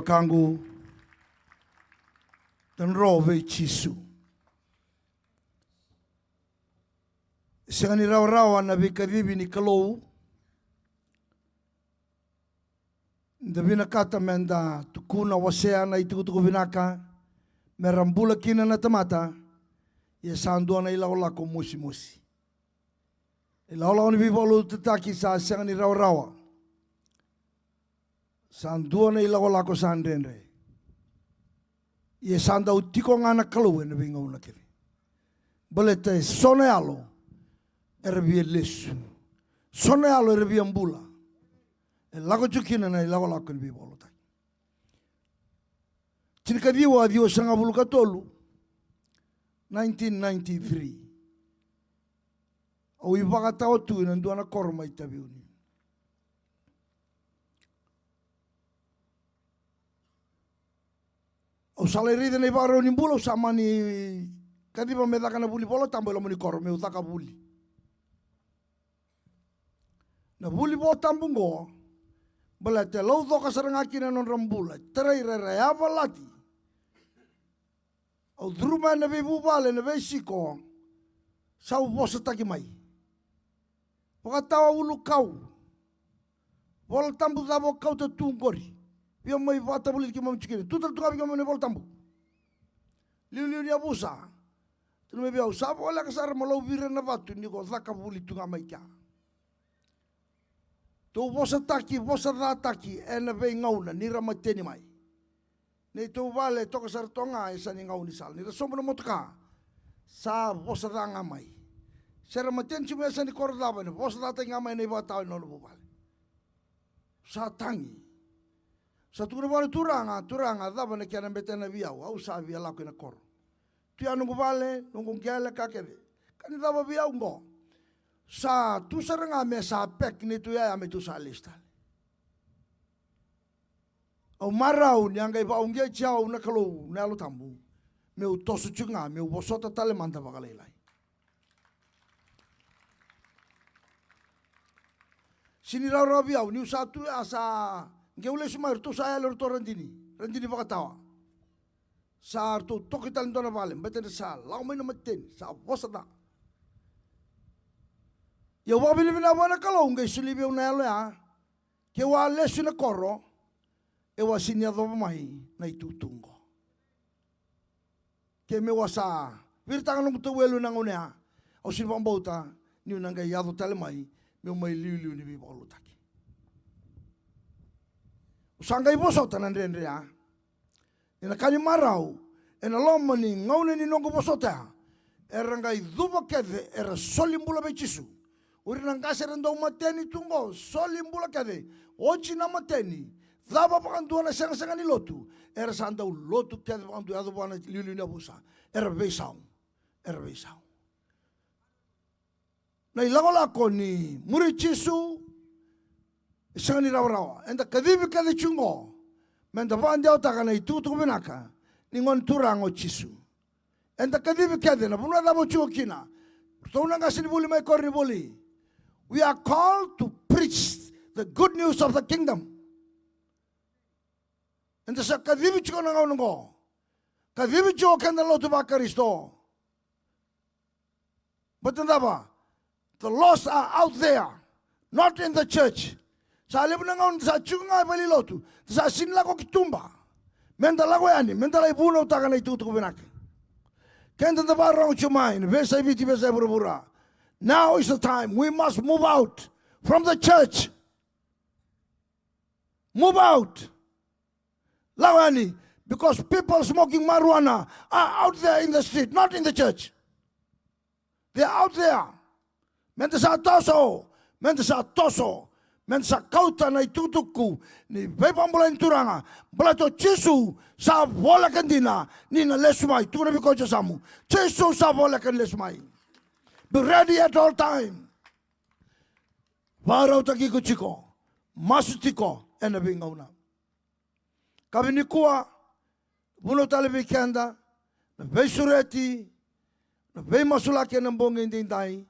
kangu dan rove chisu. Singani raw na vikadibi ni kalou. Davina kata menda tukuna wasea na itukutuku vinaka merambula kina na tamata ya sandua na ilaola ko musi. Ilaola ni bibolu tutaki sa singani raw. Sandua na ilaola ko sandendre. Ye sanda utiko ngana kalou na binga una kiri. Bolete sone alo erbi lesu. Sone alo erbi ambula. Lago chukina na ilago lako ni bibolo tak. Chinikadiwa dio sanga bulu katolu 1993. O ibaga tao tu na nduana korma itabiuni. O saleri de nebaro ni bulo samani kadiba medaka na buli bolo tambo lo ni korma utaka buli. Na buli bo tambungo bala te lau toka saranga kina non rambula terai rere avalati au druma na bebu vale na besiko sau bosa taki mai poka tawa ulu kau bol tambu dabo kau te tungori pia mai vata buli ki mam chikini tutal tukabi ka mane bol tambu liu ni abusa tu me bia usabo wala kasar malau vira na batu ni ko zaka buli tunga mai kya. Tō wosa taki, wosa rā taki, e na vei ngauna, ni rama teni mai. Nei tō wale toka saratonga e sa ni ngauni sal. Ni rasomana motoka, sa wosa rā ngā mai. Se rama teni chimu e sa ni kora dawa, wosa rā taki ngā mai nei wātau i nono wale. Sa tangi. Sa tukuna wale turanga dawa na kia na metena viau, au sa via lako ina koro. Tia nungu wale, nungu ngiale kakere. Kani dawa viau ngo. Sa tu saranga me sa pek ni tu ya me tu sa lista. Au marau ni anga iba unge chao na kalau na lo tambu. Me u tosu chunga me u bosota tale manda bakalai. Sini rau biau ni sa tu asa ngeule sumar tu sa lo to randini bakatawa. Sa tu tokital ndona vale beten sa lau me no maten sa bosata. Ya wabili bina wana kalau ngai sulibi una ya ke wa lesu na koro e wa sinya do mai na itutungo ke me wasa virta ngano to welu na ngone o sin bambota ni una ngai yado tale mai me mai liu ni bi bolu taki usanga i bosota na ndendre ya ina kani marau ina lomani ngone ni nongo bosota era ngai dubo kede era solimbula be chisu. Uri nangkasa rendo mateni tungo solimbula kade ochi na mateni daba pakantua na sanga ni lotu era sanda lotu kade pakantua ado bana liu na busa era beisau na ilagola koni muri chisu sanga ni rawa enda kadibi kade chungo menda bande otaka na itu tu benaka ningon turango chisu enda kadibi kade na bunwa dabo chukina tuna ngasini buli mai korni buli. We are called to preach the good news of the kingdom. And the sakadivicho na ngaungo. Kadivicho kanda lo tu bakaristo. But the lost are out there, not in the church. Sa alibu na ngaun sa chunga bali lotu. Sa sinla ko kitumba. Menda lago yani, menda la ibuno utaka na itutu kubinak. Kenda the barong chumain, vesa ibiti vesa burubura. Now is the time. We must move out from the church. Move out. Lawani, because people smoking marijuana are out there in the street, not in the church. They are out there. Mendesa toso, mendesa kauta na itutuku ni vepambula inturanga, balato chisu sa vola kandina ni na lesumai. Tu na bikocha samu. Chisu sa vola kan lesumai. Be ready at all time. Varau taki kuchiko, masutiko, ena bingauna. Kabinikua, buno talibi kenda, na beisureti, na bei masulaki na mbonge indindai,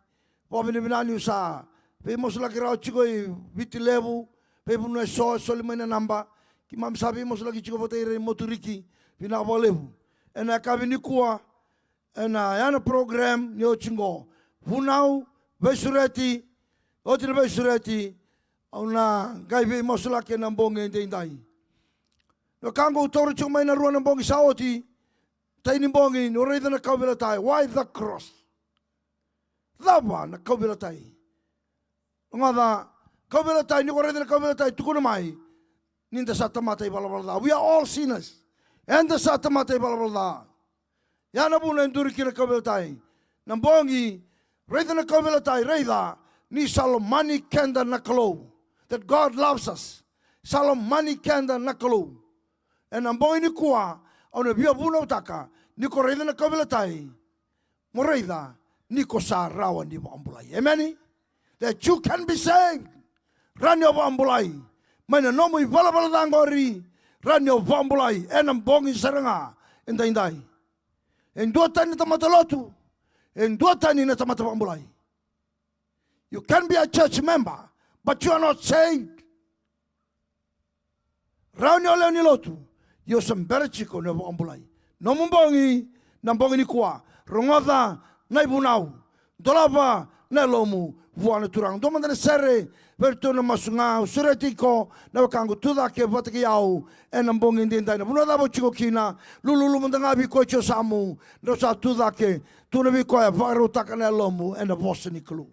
wabini binani usa, bei masulaki rao chiko i viti levu, bei buno so solimena namba, Ki mam sabi mo lagi chiko pote re Moturiki pina bolevu. Ena kabini kuwa ena yana program ni ochingo. Funau besureti otin besureti ona gaibe mosula ke nambonge ndai. No kango toro chuma ina ruana bongi saoti. Taini bongi no reida na kaubela tai. Why the cross? Lava na kaubela tai. Ngada kaubela tai ni ko reida na kaubela tai tukuna mai. Ninda sata matai balabalda. We are all sinners. And the sata matai balabalda. Yana buna enduri kina kaubela tai. Nambongi reida na kaubela tai reida ni salomani kenda nakalo. That God loves us. Salomani kenda nakalo. And nambongi ni kuwa ona bia buna utaka. Niko reida na kaubela tai. Moreida niko sa rawa ni ambulai. Amen. That you can be saved. Rani of ambulai. Mana nomu I bala dangori. Rani of ambulai. Enam bongi seranga. Indai. En dua tani tamatalotu. En dua tani na tamatambulai. You can be a church member, but you are not saved. Rani ole ni lotu. Yo sembere chiko ne ambulai. Nomu bongi nambongi ni kuwa. Rongoda na ibunau. Dolava na lomu. Vuana turang. Doma na sere. Vertuna masunga. Usuretiko. Na wakangu tuda ke vataki yau. Enambongi ndindai. Na bunada bo chiko kina. Lulu mundanga biko cho samu. Nosa tuda ke. Tuna biko ya varu taka na lomu. Ena vosa ni kulu.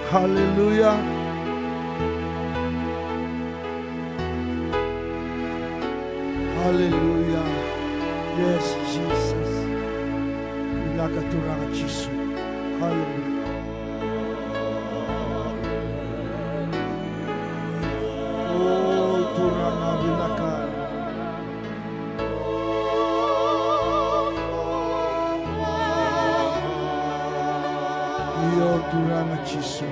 Hallelujah. Hallelujah. Yes, Jesus. Ilakaturanga Jesu. Hallelujah. Oh, turanga bilaka. Yo turanga Jesu.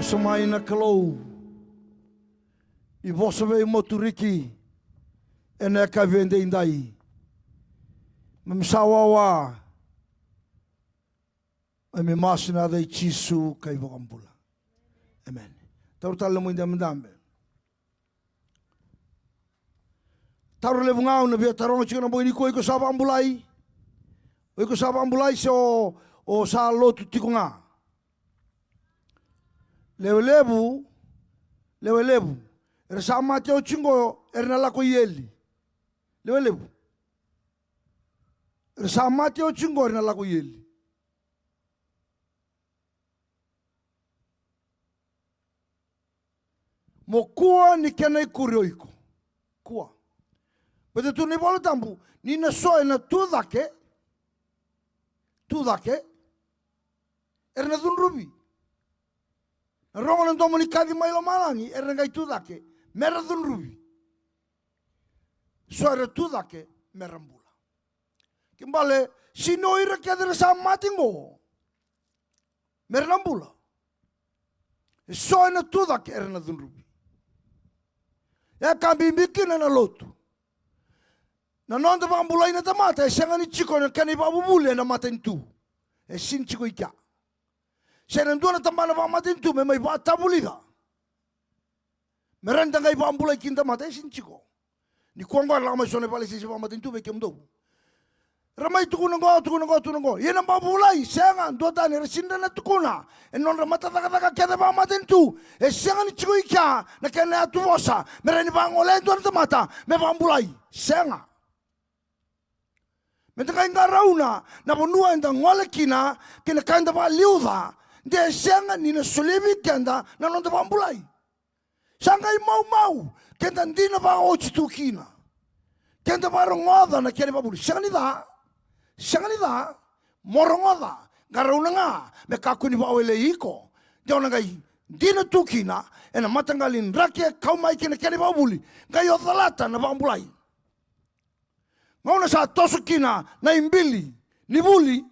vosa mai na kalou. I vosa vei Moturiki. E ne ka vende indai. Mamsawawa. E me masina dai chisu kai vokambula. Amen. Taru tala mo indamdambe. Taru le bungau na via taronga chikana mo iniko iko saba ambulai. Iko saba ambulai se o sa lotu tikunga. Lebu. Era sa mate o chingo era na lako yeli. Lebu. Era sa mate o chingo era na lako yeli. Mo kua ni kena ikurioiko. Kua. Pete tu ni bolo tambu. Ni na soe na tudake. Era na dunrubi. Rongo na tomo ni kadi mailo malangi. Era ngai tudake. Mera dunrubi. Soe ra tudake. Mera mbula. Kimbale. Sino ira kia dira sa matingo. Mera mbula. Soe na tudake. Era na dunrubi. Ya kambimiki na lotu. Na nonda pambulai na tamata. E senga ni chiko na kani pabubuli na matentu. E sin chiko ikia. Sena ndua na tambana pa matentu. Me mai pa tabulida. Merenda ngai pambulai kinta mata. E sin chiko. Ni kuangwa lama sone pale sisi pa matentu. Me kemdo. Ramai tukuna ngo. Yena pambulai. Senga ndua tani. Resinda na tukuna. E non ramata taka kia pa matentu. E senga ni chiko ikia. Na kene atu vosa. Mereni pa ngole ndua na tamata. Me pambulai. Senga. Menta kai ngarauna na bonua enda ngole kina kainda pa liuda de senga ni na solevi kenda na londa pambulai. Sangai mau kenda ndina pa ochitu kina. Kenda pa rongoda na kene pa buli. Senga ni da morongoda ngarauna nga me kakuni pa wele iko. De ona ngai ndina tukina ena matangalin rakia kaumai kene pa buli. Ngai odalata na pambulai. Ngauna sa tosukina na imbili, ni buli,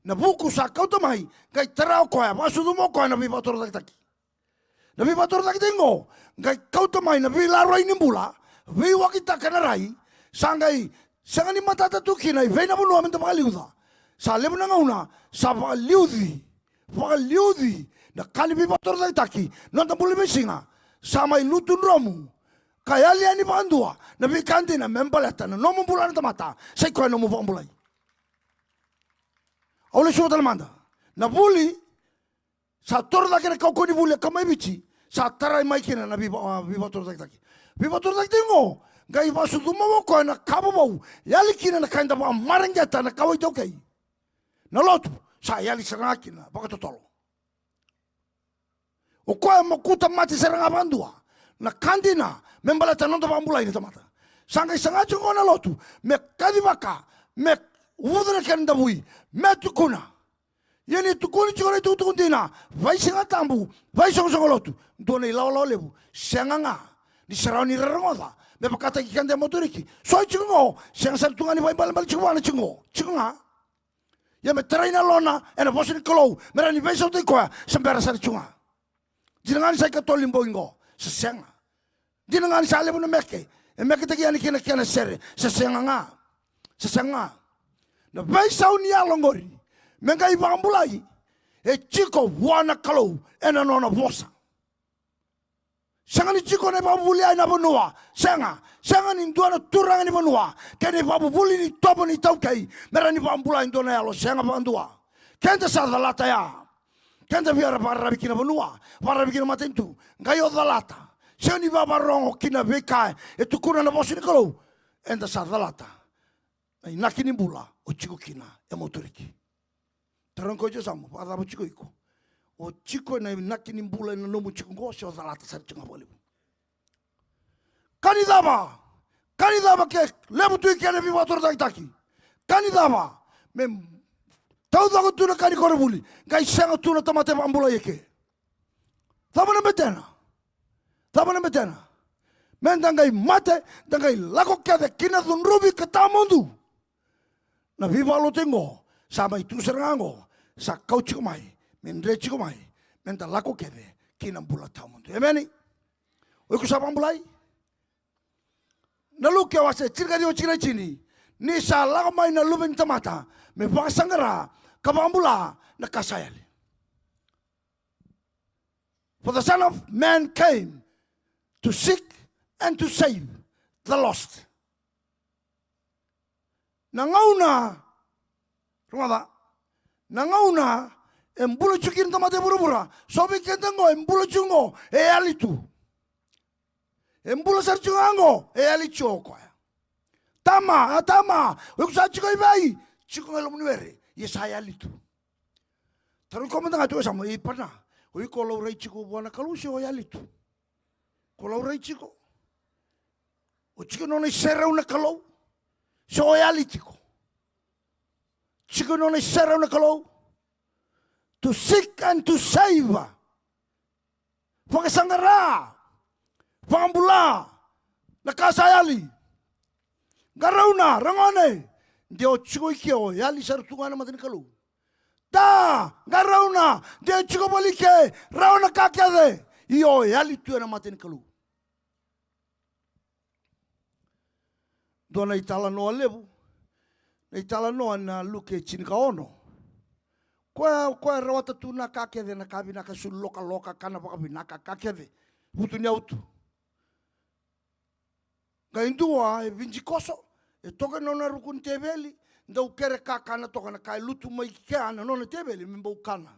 na buku sa kautamai, kai tarao koya, masudu mo koya na bibator taki. Na bibator taki tingo, kai kautamai na bilaro ay nimbula, biwakita kanarai, sangai ni matata tukina, vei na bunua menta pakaliuda. Sa lebu na ngauna, sa pakaliudi, na kani bibator taki, nonta buli besinga, sa may lutun romu, kaya liya ni pandua na bikandi na membaleta na nomo bulan tamata sai ko nomo pambulai ole sho dalmanda na buli sa torda kene kau ko ni buli kamai bichi sa tarai mai kene na biba torda taki ngo gai basu dumo ko na kabo bau yali kine na kanda ba marangeta na kawai tokai na lotu sa yali serangakina baka totolo o ko mo kuta mati seranga bandua na kandina membalata nonto pambulai ni tamata. Sangai sangacho ngona lotu. Me kadibaka. Me udra kenda bui. Me tukuna. Yeni tukuni chikore tukuntina. Vai singa tambu. Vai songo lotu. Dona ilaw lebu. Senganga. Ni sarau ni rarangoda. Me pakata kikande Moturiki. Soi chingo. Senga sartunga ni vai balambal chikwana chingo. Chinga. Ya me traina lona. Ena bosi ni kolou. Mera ni beso te koa. Sambera sari chunga. Jinangan sai katolimbo ingo. Sesenga. Dina ngani sa lebu na meke. E meke te kiani kena sere. Sesenga nga. Na baisa uni alongori. Menga iba ambulai. E chiko wana kalau. Ena nona vosa. Senga ni chiko ne babu buli na bonua. Senga ni ndua na turanga ni bonua. Kene babu buli ni topo ni taukai. Mera ni bambulai ndona yalo. Senga bandua. Kenta sa dalata ya. Kenta biara para bikina bonua. Para bikina matentu. Ngayo dalata. Seni baba rongo kina bekai e tukuna na bosi ni kalau enda sa dalata ai nakini bula o chiko kina e Moturiki taranko je samu pada bo chiko iko o chiko na nakini bula na nomu chiko go so dalata sa chinga bole kanidaba ke lebu tu kene bi motor taki kanidaba mem tau da tu na kani kore buli gai senga tu na tamate bambula yeke tabana betena. Men dangai mate, dangai lako kia de kina dun rubi katamundu. Na viva lo tengo, sa mai tu serango, sa kau chiko mai, men re chiko mai, menta lako keve kina bula tamundu. Amen. Oiku sabang bulai. Nalu ke wase cirga dio cina cini. Ni sa lako mai na luben tamata. Me pakasangara kabang bula na kasayali. For the Son of Man came to seek and to save the lost. Nangauna, rumada, nangauna, embulu cukin tamate buru-bura, sobi kentango embulu cungo, alitu. Embulu sarcungango, alitu ko. Tama, uksa cukai bai, cukai lomunwere, yesaya alitu. Taru komanda ngatu sama ipana. Oi kalau rai ciko buana kalau si oi alitu. Kalau rai ciko. O ciko nona serra una kalau. Si oi alitiko. Ciko nona serra una kalau. To seek and to save. Pakasangara. Pangambula. Nakasayali. Garauna, rangone. Dia ciko ikio yali sartungana matin kalau. Da, garauna, dia cukup bolike, rauna kakade, iyo yali tu na matin kalu. Dona itala no lebu, na itala no na luke chinika ono. Kwa rawata tu na kakade na kabi na kasul loka kana baka binaka kakade, butu nyautu. Gaindua e vinci koso, e toka nona rukun tebeli. Ndau kere kakana toka na kai lutu mai keana nona tebeli mimbo kana.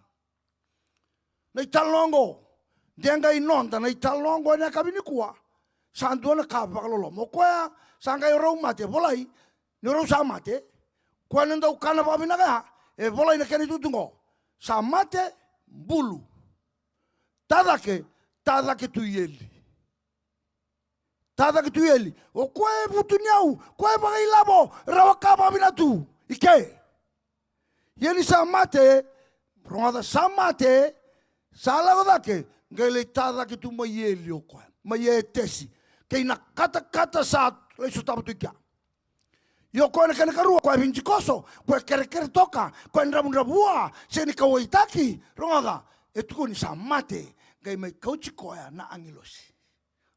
Na italongo, denga inonda na italongo na kabini kuwa. Sandu na kaba kalolo. Mokoya sanga yorau mate bolai, yorau sa mate. Kwa ndau kana babi na kaya, e bolai na keni tutungo. Sa mate bulu. Tadake tu yeli. Tada kitu yeli. O kwe butu nyau. Kwe bagai labo. Rawaka babina tu. Ike. Yeli sa mate. Rongada sa mate. Sa lago dake. Ngele tada kitu ma yeli o kwe. Ma ye tesi. Kei na kata sa. Leisu tabu tu ikia. Yo kwe na kene karua. Kwe binci koso. Kwe kere toka. Kwe nrabua. Seni kawaitaki. Rongada. Etuko ni sa mate. Ngai mai kauchi koya na angilosi.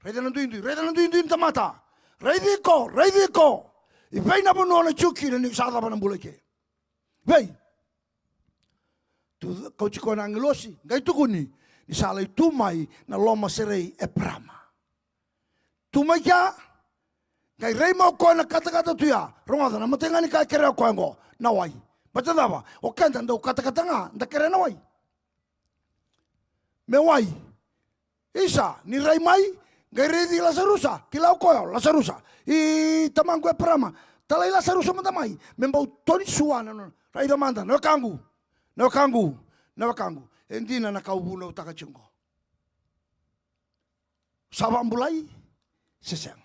Reda nanduin tamata. Reidiko. Ipay na puno na chuki na niksada pa ng bulake. Vei. Tu kauchiko na angelosi. Ngay tukuni. Nisalay tumay na loma serei e prama. Tumay kya. Ngay rey mo ko na kata-kata tuya. Rongada na matinga ni kaya kere ko ngo. Naway. Baca daba. O kanta daw kata-kata nga. Nda kere naway. Meway. Isa. Ni rey may. Gaya di Lasarusa, kilau koyo Lasarusa. I tamang gue prama, talai Lasarusa matamai. Membau toni suana no. Raida manda, no kangu. Endi na nakaubu na utaka chungo. Sabang bulai, seseng.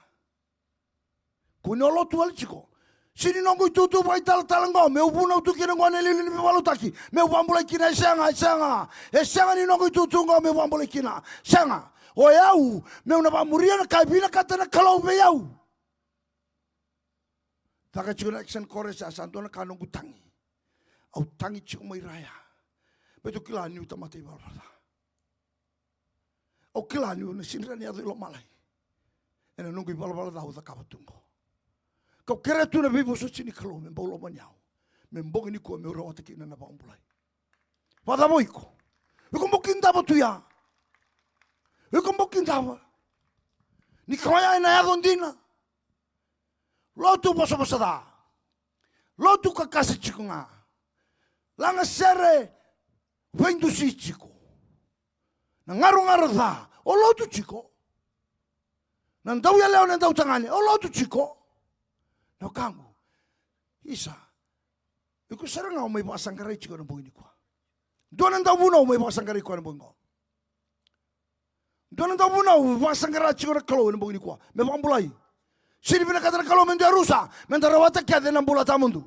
Kunolo tual chiko. Sini nongo tutu bai talango, meu buna utu kina ngone lili ni balutaki. Meu bambulai kina senga. Senga ni nongo tutu ngo meu bambulai kina. Senga. O yau, meu na bamuria na kaibina kata na kalau be yau. Taka chuna action kore sa santo na kanong gutangi. Au tangi chiku mai raya. Beto kila ni utamate balbala. Au kila ni na sinra ni ado ilo malai. Ena nungu balbala dahu ta kabatungo. Kau kere tu na bibo so chini kalau membau lo manyau. Membong ini ko meu rawata kina na bambulai. Pada boiko. Iko mokin dabo tu ya. Iko mbokin tawa. Ni kaya na yadondina. Lotu bosa da. Lotu kakasi chiku nga. Langa sere wendu si chiku. Na ngaru da. O lotu chiku. Nandau ya leo nandau tangane. O lotu chiku. Na kangu. Isa. Iko sere nga umay pasangkaray chiku na bungin ko. Doon nandau muna umay pasangkaray ko na bungin ko. Doon ang muna, wasangara chiko na kalau nambong ni kwa. Me pambulai. Sini pina kata na kalau mende rusa, mende rawata kya de nambula tamundu.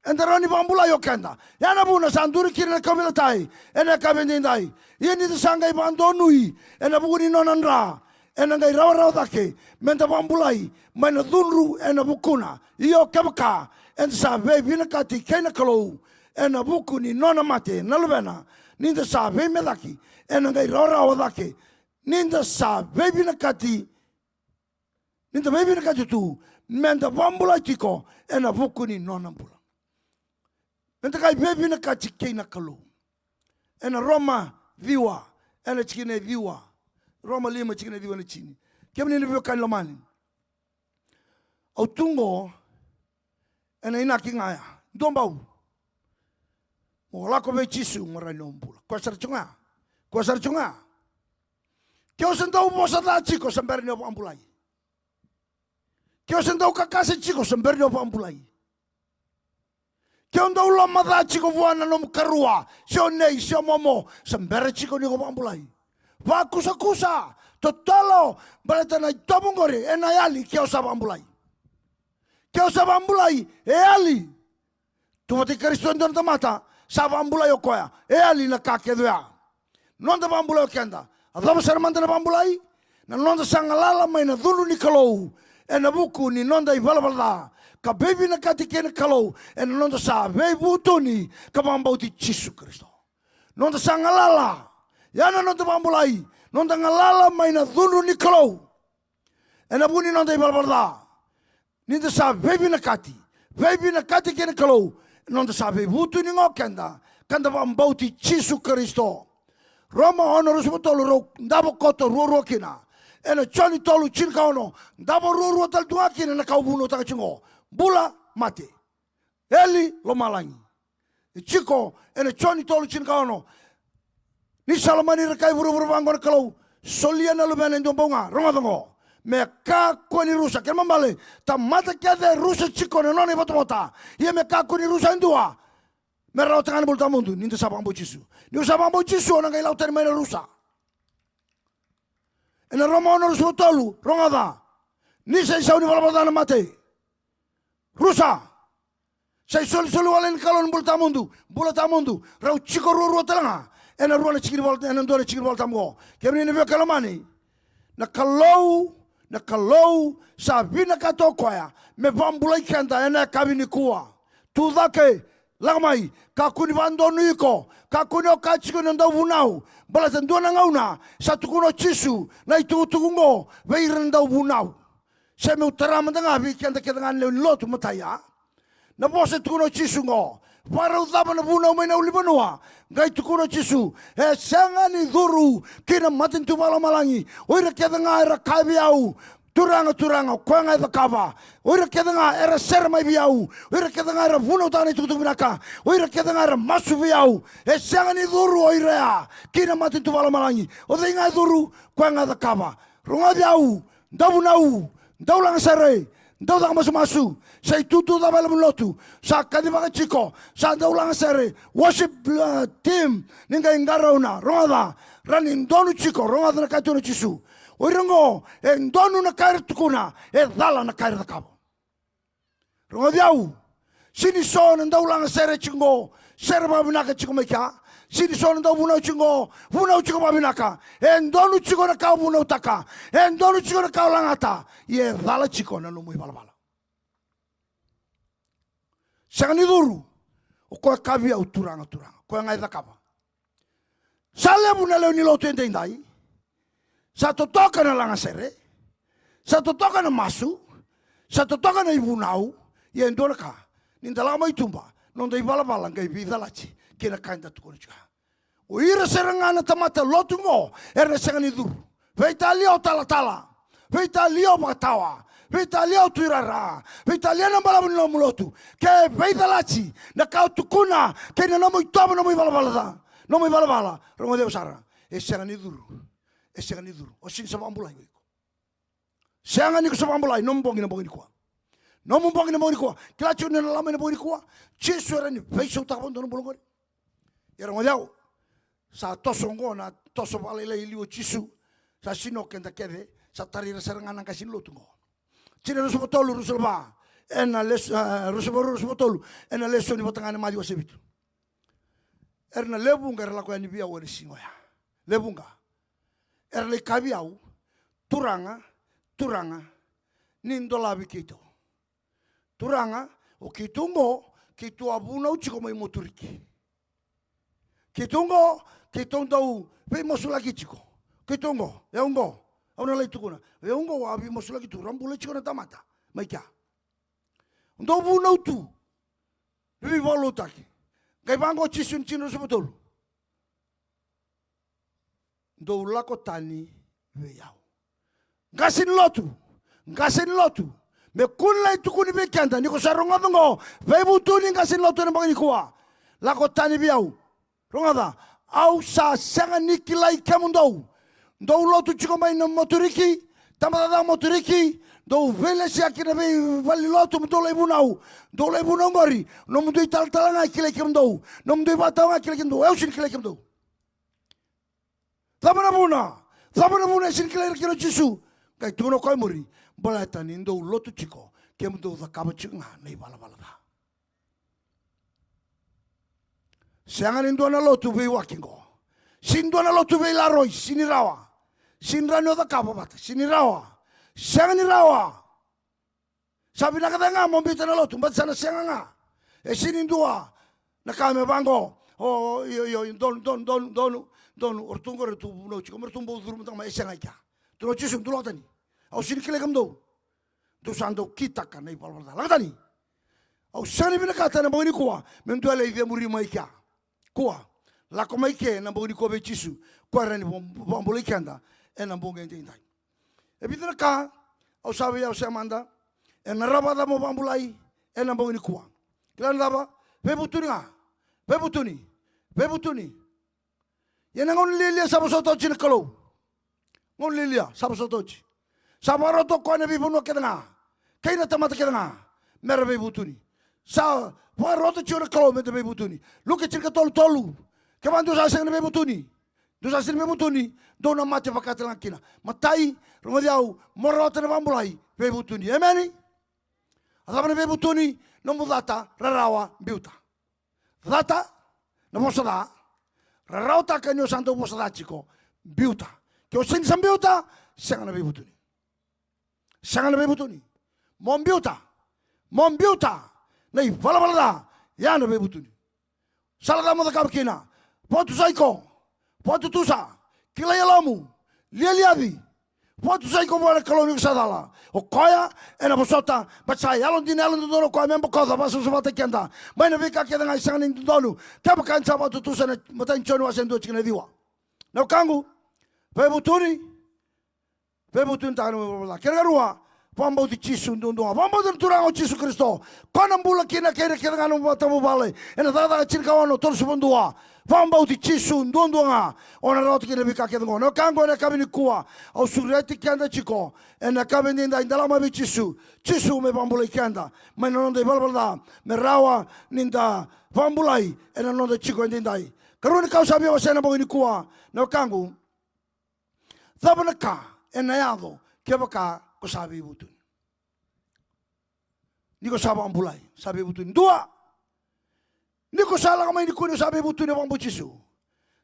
Endara ni pambulai o kenda. Yana buna sanduri kiri na kabila tai, ena kabende indai. Yeni de sangai bandonui, ena buguni nonandra. Ena ngai rawa dake, mende pambulai, mena dunru ena bukuna. Iyo kabaka, en sa ve pina kati kena kalau, ena bukuni nona mate, nalubena. ninda sa veme laki, ena ngai rora o laki, ninda sa veme na kati tu, menda vambula tiko, ena vukuni nonambula. Menda kai veme na kati keina kalu, ena Roma viwa, ena chikine viwa, Roma 5 chikine viwa na chini. Kemni ni viwa kani lomani. Au tungo, ena inaki ngaya, ndombau. Lako ve chisu ngorai nombula. Kuasar chunga. Kyo sendau bosa da chiko semberi ni ambulai. Kyo sendau kakase chiko semberi ni ambulai. Kyo ndau lama da chiko vuana nom karua. Sio nei, sio momo, semberi chiko ni ambulai. Va kusa. Totalo baleta na tobungori enayali kyo sab ambulai. Kyo sab ambulai eali. Tuwati Kristo ndon tamata. Saba ambulai okoya, ali na kakedoya. Nonda bambulai okenda. Adaba sermanta na bambulai, na nonda sangalala mai na dulu ni kalou. Na buku ni nonda ibalabala. Ka baby na katike na kalou. Na nonda sa baby utuni ka bambauti Jesu Kristo. Nonda sangalala. Yana nonda bambulai. Nonda ngalala mai na dulu ni kalou. Na buni nonda ibalabala. Ninda sa baby na kati. Baby na katike na kalou. Non sabe vutu ni ngokenda kanda bambauti Jesu Kristo. Roma ono rusumo tolu ro ndabo koto ruo kina. Ena choni tolu chinka ono ndabo ruo tal tua kina na kaubuno taka chingo. Bula mate. Eli lo malangi. Chiko ena choni tolu chinka ono. Ni salamani rekai buru bangor kalau soliana lo benen dombonga ronga dongo. Me ka koni rusa ken mambale ta mata kade rusa chiko no ne bota ye me ka koni rusa ndua me ra tangan bulta mundu ninda sabang bochisu ni sabang bochisu na ngai lautan me rusa ena Roma no rusa tolu rongada ni sai sauni wala bota na mate rusa sai solu walen kalon bulta mundu ra chiko ru talanga ena ruana chikir volta ena ndore chikir volta mo kemni ne ve kalamani na kalau sabina kato koya me bambulai kenda ena kabini kuwa tu dake lagmai kakuni bando nuiko kakuni okachiko nenda vunau bala tendona ngauna satu kuno chisu na itu tugungo veirenda vunau se me utarama danga vi kenda kenda le lotu mataya na bose tukuno chisu ngo para udaba na vunau me na ulibanua ngai tukuno chisu sangani duru kina matin tu malangi oira keda nga era kabiau turanga kwanga da kava oira keda nga era serma biau oira keda nga era vunau tani tukutu binaka oira keda nga era masu biau sangani duru oira kina matin tu malangi oda nga duru kwanga da kava runga biau ndavunau ndaulang sare ndau da masu say tutu da bala mulotu sa kadima chiko sa ndaulang sare worship team ninga ingarauna ronga ranin donu chiko ronga na katuno chisu oirongo ndonu na kair tukuna dala na kair da kabo ronga diau sini son ndaulang sare chingo serba binaka chiko meka sini son ndau bunau chingo babinaka ndonu chiko na kau bunau taka ndonu chiko na kau langata ye dala chiko na numui bala sangani duru ko kavi au turanga ko ngai da kaba sale buna le ni lotu endai sa to toka na langa sere sa to toka na masu sa to toka na ibunau ye ndorka nindala mai tumba non dei bala ngai bidalachi kina kanda tu konja o ira serangana tamata lotu ngo era sangani duru veitalia tala veitalia matawa Vitalia tuirara, Vitalia na bala no mulotu, ke veitalachi, na kau tukuna, ke na mo itoba no mo balabala, no mo balabala, rongo de sara, sangani duru, o sin sa bambulai ko. Sangani ko sa bambulai, no mbongi na bongi ko. Klachu na lama na bongi ko, chisura ni veiso ta bondo no bologori. Ya rongo deu, sa tosongo na toso balele ilio chisu, sa sino kenda kede, sa tarira serangana kasin lotungo. Cina rusubotolu rusulba, ena les rusubotolu, ena leso ni botangana maju sebitu. Erna lebunga era lakuya ni bia wori singoya. Lebunga. Era le kabiau turanga nindola bikito. Turanga o kitungo kitu abuna uchiko mai moturiki. Kitungo, kitondau, pe mosulaki chiko. Kitungo, yaungo. Auna lai tukuna. Yaungo wa bi mosulaki tu rambule chiko na tamata. Maika. Ndo bu no tu. Bi volo taki. Kai bango chisun chino sebetulu. Ndo lako tani ve yau. Ngasin lotu. Me kunlai tukuni be kanta niko saronga ngo. Ve butuni ngasin lotu na bangini kuwa. Lako tani ve yau. Rongada, au sa senga nikilai kamundou. Ndou lotu chiko mai na Moturiki, tamada Moturiki, ndou vele si akina be vali lotu mto leibunau. Ndou leibunau ngori, no mto italtalanga kilai kamundou. No mto ibatanga kilai kamundou. Eu sin kilai kamundou. Tabana buna sin kilai kilo jisu. Kai tuno koi muri, bola tani ndou lotu chiko, kamundou da kaba chinga nei bala da. Siangan indona lotu vei wakingo. Sindona lotu vei laroi, sinirawa. Sinrano da kapa bata, sinirawa. Siangan irawa. Sabi na kadanga mombita na lotu, mbata sana siangan nga. E sinindua, na kame bango. Oh, yo, don, ortungo retu, no, chiko mertumbo duru mutang ma esiang aika. Tuno chisum, tuno tani. Au sinikile kamdo. Tu sando kita ka nei palwala. Lagatani. Au sani binakata na bangini kuwa, mentuala idea muri maika. Kuwa, lako maike na mboni ko be chisu, kwa rani bombole kanda, na mbonga entendai. E bidra ka, au sabe ya semanda, na rabada mo bambulai, na mboni kuwa. Kila ndaba, bebutuni. Yana ngon lilia sabasotochi na kalo. Ngon lilia sabasotochi. Sabaroto ko na bibuno kedanga. Kaina tamata kedanga. Mera bebutuni. Sa roto chura kalo mete bebutuni. Luke chirka tolu. Kaman dosa seng bebutuni. Dosa seng bebutuni. Dona mate vakate langkina. Matai rongodiau morota na bambulai bebutuni. Emeni. Atama na bebutuni no mudata rarawa biuta. Data na mosada. Rarauta kanyo santo mosada chiko biuta. Kyo sing sambiuta seng na bebutuni. Seng na bebutuni. Mombiuta. Nei vala ya na bebutuni. Salada mo da kabkina. Potu saiko. Potu tusa. Kila yalamu. Lialiadi. Potu saiko mo na kaloni sadala. O koya ena bosota batsai alon din alon dono ko membo ko da basu sabata kenda. Maina vika keda ngai sangani dono. Taba kan saba tu tusa na matan chono wasendo chikina diwa. Na kangu bebutuni. Bebutuni tanu la. Kergarua. Pambau di chisu ndundunga. Pambau di turango chisu Kristo. Kona mbula kina kere kere ngano matamu bale. Ena dada chirkawano torsu bundua. Pambau di chisu ndundunga. Ona rauti kina bika keda ngono. Kango ena kabini kuwa. Au sureti kenda chiko. Ena kabini inda indalama bi chisu. Chisu me pambulai kenda. Maina nonde balbalda. Me rawa ninda pambulai. Ena nonde chiko indindai. Karuni kau sabi wa sena bangini kuwa. Na kango. Thabana ka. Ena yado. Kebaka. Ko sabi butun. Niko sabi ambulai, sabi butun. Dua. Niko sala kamay niko ni sabi butun ng buchisu.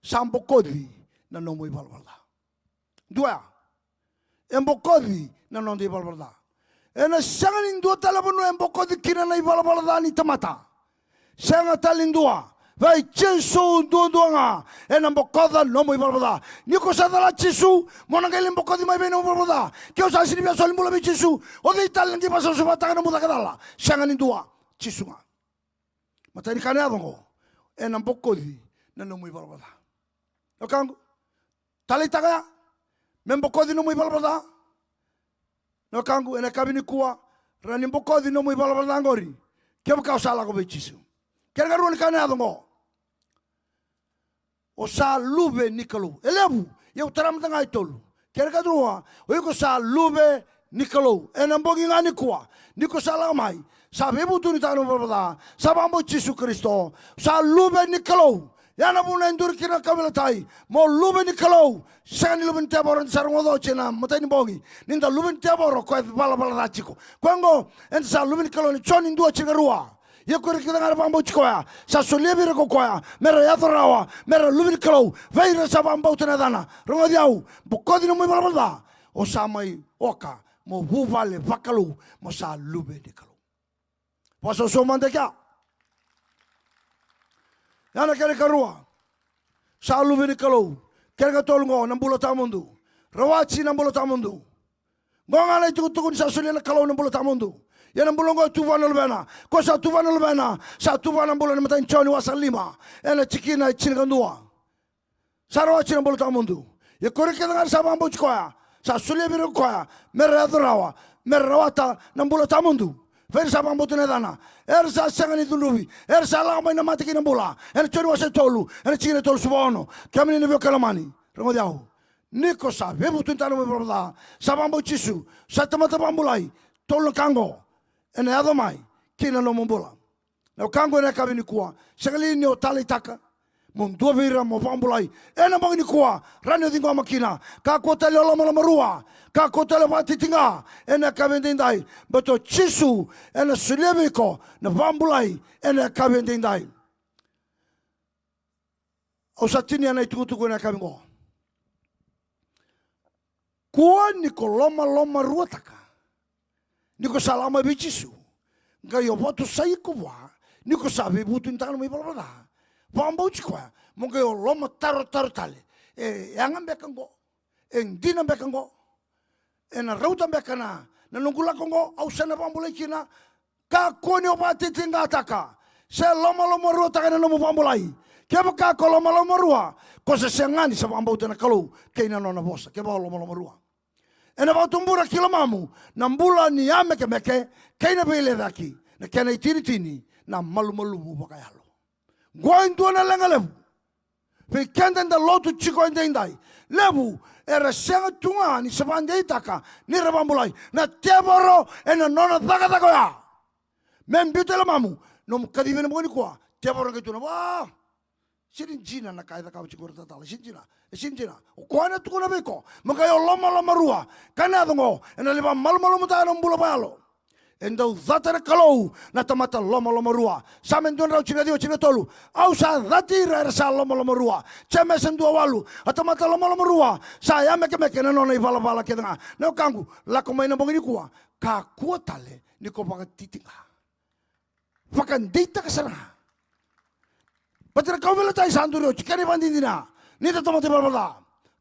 Sambo kodi na nomoy balbalda. Dua. Embo kodi na nomoy balbalda. Ena sanganin dua talabano embo kodi kina na balbalda ni tamata. Sanga talin dua. Vai Jesu ndundunga ena mbokoda nomo ibalbada niko sadala Jesu monangeli mbokodi mai beno ibalbada kyo sa sini bia solimula bi Jesu odi talen di paso subata na muda kadala sangani dua Jesu nga matani kana adongo ena mbokodi na nomo ibalbada okango talitaka membokodi nomo ibalbada okango ena kabini kuwa rani mbokodi nomo ibalbada ngori kyo ka sala ko bi Jesu kergaruan kana adongo o sa lube nikalo elebu eu taram tanga itolu kergadua o iko sa lube nikalo enambogi ngani kwa niko sala mai sa bebu tuni tano babada sa bambo Jesu Kristo sa lube nikalo yana buna endur kina kamela tai mo lube nikalo sani lube taboro sarungo do chena motani bongi ninda lube taboro ko bala bala chiko kwango en sa lube nikalo ni choni ndua chigarua ye kore kita ngara bambo chikoya sa solebi reko koya mera yatharawa mera lubir kalau veira sa bambo tenadana rongo diau bukodi no muy balbalda o sa mai oka mo vuvale vakalu mo sa lube de kalau poso so mande kya yana kere karua ena kabini kuwa rani mbokodi no muy balbalda ndua embokodi no muy balbalda ena sanganin dua talabano embokodi kina na ibalbalda Sa luvi ni kalau. Kaya tol ngo ng bulo tamundu. Rawachi ng bulo tamundu. Ngonga na itutukun sa sulia na kalau ng bulo tamundu. Yan ang bulong ko tuvan olbena. Ko sa tuvan olbena. Sa tuvan ang bulo na matayin choni wasan lima. Ena chikina chinikandua. Sa rawachi ng bulo tamundu. Ya korike nga sa bambu chikoya. Sa sulia biru koya. Meradurawa. Merawata ng bulo tamundu. Versa bambu tunedana. Ersa sangani tunrubi. Ersa lamay na matiki ng bula. Ena choni wasan tolu. Ena chikina tolu subono. Kami ni kalamani. Rango diahu. Niko sa bebu tuntano mo brada. Sa bambu chisu. Sa tamata bambulai. Tolu kango. Ena yado mai. Kina no mbola. Na kango na kabini kuwa. Sekali ni otali taka. Mundua vira mo bambulai. Ena mangi kuwa. Rani dingo makina. Ka kota le lomo marua. Ka kota le wati tinga. Ena kabini dai. Beto chisu. Ena sulebiko. Na bambulai. Ena kabini dai. O satini ana itukutuku na kabingo. Kuwa niko loma rua taka. Niko salama bichisu. Ngayo botu saiko wa. Niko sabi butu intano mi balabada. Bambu chikwa. Mungayo loma taro tale. Yangan bekango. Dina bekango. Na rauta bekana. Na nungula kongo. Au sana bambu lekina. Ka koni opati tinga taka. Se loma rua taka na nomu bambu lai. Keba ka ko loma rua. Ko se sengani sa bambu tena kalau. Keina nona bosa. Keba loma rua. Ena ba tumbura kila mamu na mbula ni ameke kaina bele daki na kena tini na malu bakayalo goin tuana lenga lebu pe kenda da lotu chiko ndai lebu era senga tunga ni sabande itaka ni rabambulai na teboro ena nona daga ya membitela mamu no kadivene mo ni kwa teboro ngetuna ba Sinjina na kaida kau cikur tatala sinjina. Kuana tukuna beko. Makayo loma rua. Kana dongo. Ena liba malu muta na mbula balo. Enda uzatara kalau na tamata loma rua. Samen don rau cina dio cina tolu. Au sa dati ra sa loma rua. Ceme sendua walu. Atamata loma rua. Sa ya meke na nona bala kedanga. Na kangu la komai na bongi kuwa. Ka kuatale ni ko pakat titinga. Pakan data kasana. Patira kau vela tai sanduro chikari bandindina nita tomate balbala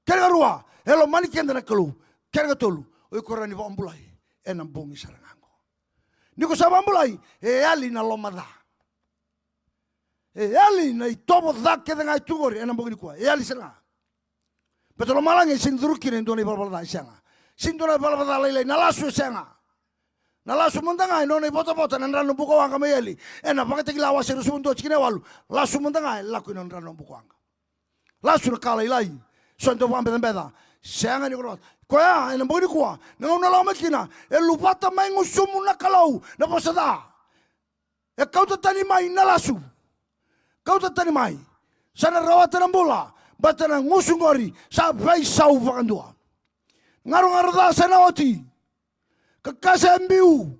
kerga rua elo mani kenda na kalu kerga tolu oi korani bambulai enam bongi sarangango niko sa bambulai ali na lomada ali na itobo dak keda ngai tugori enam bongi kwa ali saranga petolo malangi sinduru kine ndoni balbala sanga sindona balbala lele na lasu sanga na lasu mundangai nona bota na rano buko wanga mayeli ena pakati kilawa seru sundo chikine walu lasu mundangai laku non rano buko wanga lasu kala ilai sonto wambe beda senga ni korot koya ena boni kwa na lama kina lupata mai ngusumu na kalau na posada kau tani mai na lasu kau tani mai sana rawata na bola batana ngusungori sa vai sau vakandua ngaro da sana oti Kakasembiu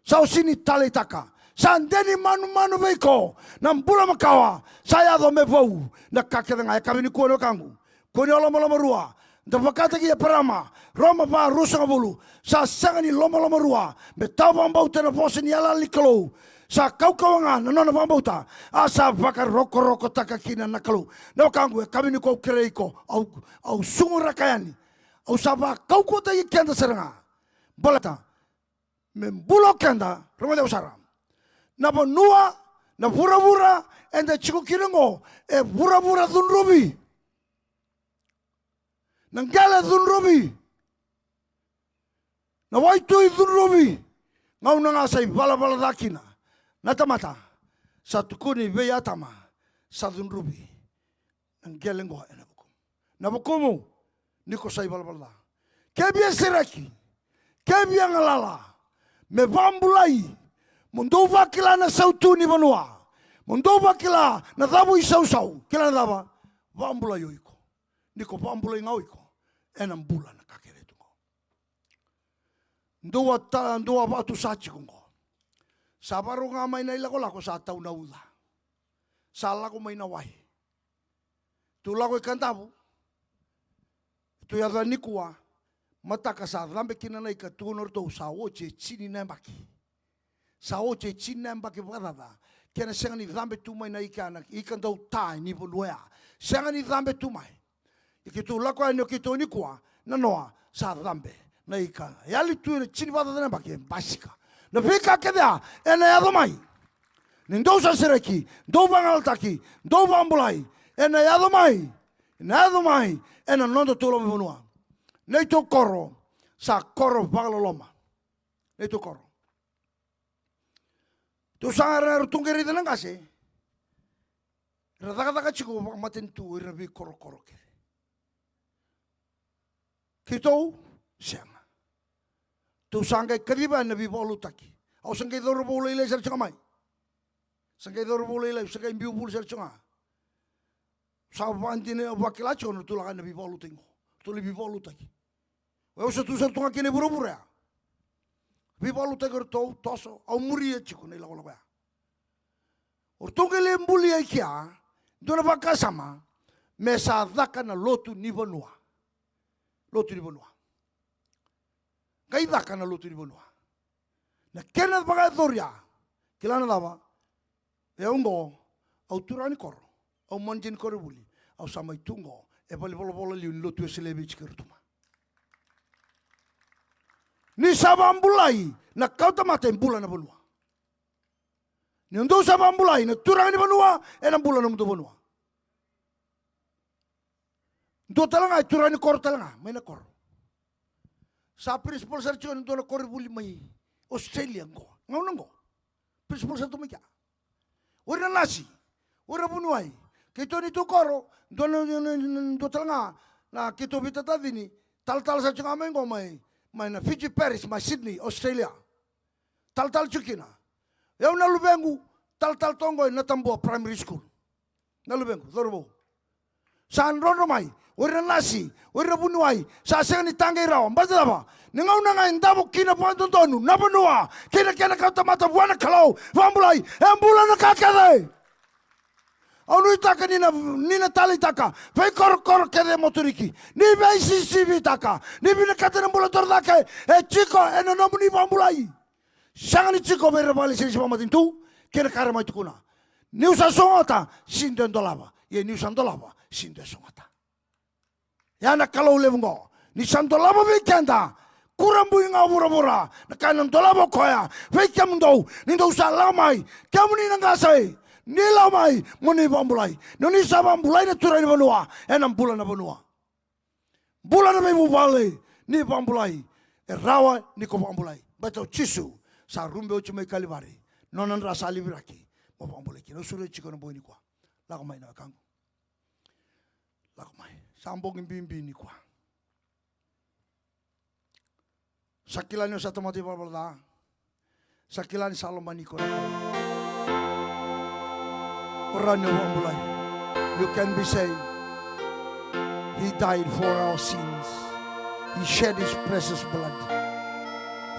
sau sini tali taka sandeni manu beko nam bula makawa saya do mevou na kakeda kami ni kono kangu kono loma rua da vakata ki parama Roma ba rusa bulu sa sangani loma rua betau bambau tena posini ala likalo sa kau na nona bambauta asa vakar roko taka kina nakalo na kangu kami ni ko kreiko au sungura kayani au saba kau kota ikenda seranga Balata, membulo kenda, rumah usara. Na bonua, na pura, enda chiku kirengo, pura dunrubi. Nanggala dunrubi. Na waitui dunrubi. Ngau nangasai bala dakina. Natamata, satu kuni beyatama, sa dunrubi. Nanggala ngo enabukum. Nabukumu, niko sai bala. Kebia seraki. Kebia ngalala, me bambulai, munduva kila na sautu ni banua, munduva kila na dabu isau, kila na daba, bambulai yoiko, niko bambulai ngawiko, enam bulan na kakere tungo. Ndua batu sachi kungo, sabaru nga may na ilako lako sa tau na uda, sa lako may nawai, tulako ikantabu, tu yada nikuwa, mata kasar lambe kina na ikatunor to sa oche chini nembaki bagada Kena senga ni dhambe tu mai na ikan dau tai ni bonuea. Senga ni dhambe tu mai. Ikitu lako ai no kitu ni kwa na noa sa dhambe na ika. Yali tu ni chini bata dana baki basika. Na fika kedea ena yado mai. Nindou sa sereki, dou vangaltaki, dou vambulai. Ena yado mai. Na yado mai ena nondo tulo bonua. Nei to koro sa koro vagaloloma. Nei to koro. Tu sangara rutungeri dana ngase. Radaka chico maten tu irabi koro ke. Kitou sianga. Tu sangai kariba na bi bolu taki. Au sangai doro bolu ile ser chamai. Sangai doro bolu ile sangai biu bolu ser changa. Sa bandine wakila chono tu laga na bi bolu tingo. Tu li bi bolu taki. Wa usa tu ser tunga kene buru-buru. Bi bolu taki to toso au muri chico nei lawa lawa. Ortungele mbuli aikia dona vakasama me sa daka na lotu ni bonua. Lotu ni bonua. Kai daka na lotu ni bonua. Na kena baga doria. Kilana lava. E ungo au turani koro. Au manjin koro buli. Au samai tungo. E bali bolo liu ni lotu e selebi chikirutuma. Ni sabambulai na kauta mate mbula na bonua. Ni ndo sabambulai na turani bonua e na mbula na mtu bonua. Ndo talanga turani koro talanga. Maina koro. Sa principal sa chion ndo na koro buli mai. Australia ngo. Ngau nango. Principal sa tumika. Ora nasi. Ora bunuai. Kito ni tu koro. Ndo talanga. Na kito bita tadini. Tal sa chunga mengo mai. Mai na Fiji Paris. Mai Sydney. Australia. Tal chukina. Eu na lubengu. Tal tongo na tambua primary school. Na lubengu. Dorbo. San rono mai. Ora nasi. Ora bunuai. Sa sengi tangai rawa. Mbata daba. Ningau na ngai ndabo kina puanto tonu. Nabanua. Kina kauta mata buana kalau. Vambulai. Embula na kakade. Aunu itaka nina tali taka. Vai koro kede moturiki. Ni vai sisibi taka. Ni bina kata nambula tordake. E chico e no nomu ni vambulai. Sanga ni chico vera bali sisi pamatintu. Kina kare mai tukuna. Ni usa songota. Sinde ndolava. Ye ni usa ndolava. Sinde songota. Yana kalau levungo. Ni sandolava vikenda. Kurambu inga bura-bura. Na kanan dolabo koya. Vekam ndo. Nindo usa lamai. Kamu ni nangasai. Ni lamai. Muni bambulai. Nuni sa bambulai na turani banua. Enam bulan na banua. Bulan na may mubali. Ni bambulai. E rawa ni ko bambulai. Bato chisu. Sa rumbe ochi may kalibari. Nonan rasa libiraki. Mo bambulai. Kino suru chiko na boy ni kwa. Lakamay na kango. Lakamay. Sambong imbimbi ni kwa. Sakilan sa tomati balbalda. Sakilan sa lomani ko. Oran yung bambulay. You can be saved. He died for our sins. He shed his precious blood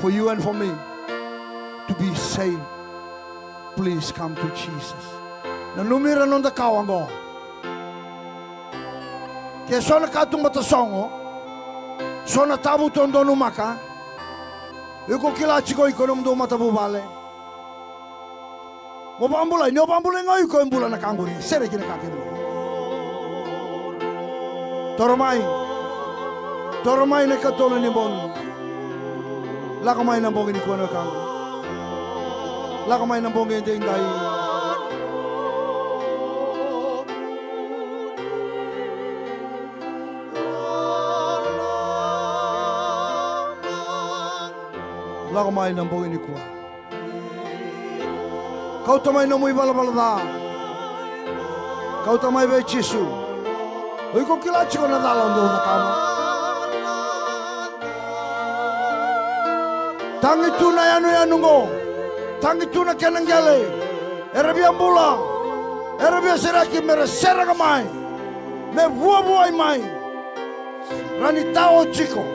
for you and for me to be saved. Please come to Jesus. Nanumira nung dakawango. Kaya sona katung matasongo. Sona tabu tondo numaka. Iko kilachi ko ikonom do matabubale. Mo bambulay, no bambulay ngayon ko yung bulan na kanguri. Sere kina kakimuri. Toromay na katolo ni bon. Lakamay na bongi ni ko na kango. Lakamay na bongi ni tingay. Lakamay na bongi ni ko. Kau tamay na muy balabalada. Kau tamay ba chisu. Uy ko kilachi ko na dalang doon na kamo. Tangi tuna yanu ngo. Tangi tuna kenanggale. Erabia mbula. Erabia seraki mera sera kamay. Me buai mai. Rani tao chico.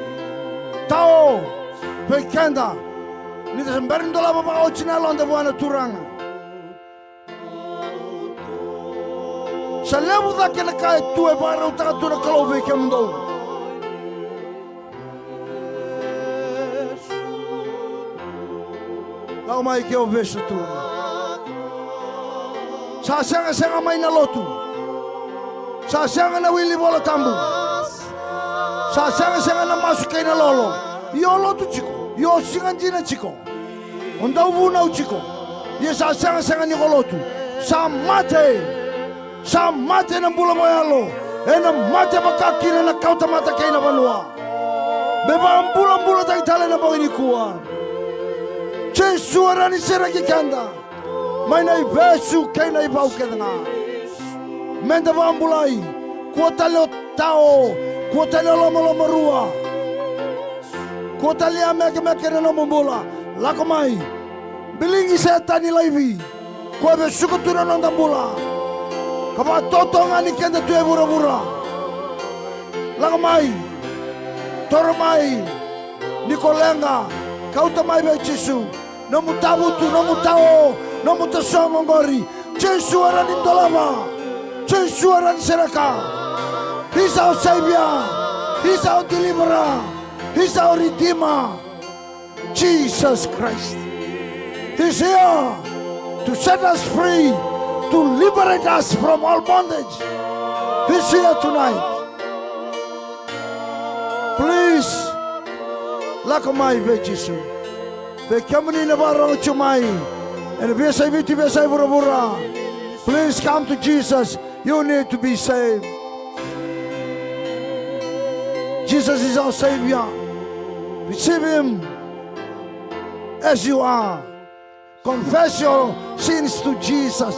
Tao. Pekenda. Nita sembarin dola bapa o chinalo anda buana turanga. Sa levo daquela cai tu e para o tratura kalau ve que mudou. Não mais que eu vejo tu. Sa senga mai na lotu. Sa senga na wili bola tambu. Sa senga na masuk kay na lolo. Yo lotu chiko. Yo singan jina chiko. Onda ubuna uchiko. Ye sa senga ni lotu. Sa mate na bula moyalo. Ena mate bakakina na kauta mata kay na banua. Beba ambula tay tala na bangini kuwa. Jesu arani seragi kanda. May na ibesu kay na ibaw nga. Menda ambulai. Kuota leo tao. Kuota leo loma Kuota leo meke na lombula. Lakomai. Bilingi setan ni laivi. Kwa besuko tuna nandambula. Kapa totonga ni kenda tuwe bura-bura. Lakomai. Toromai. Nikolenga. Kautamai be Jesu. Nomutabutu, nomutao. Nomutasongo ngori. Jesu arani ndolama. Jesu arani seraka. He's our Savior. He's our Deliverer. He's our Redeemer. Jesus Christ. He's here to set us free, to liberate us from all bondage. He's here tonight. Please, lakomai be Jesu. Be kamuni na barang chumai. And please come to Jesus. You need to be saved. Jesus is our Savior. Receive Him as you are. Confess your sins to Jesus.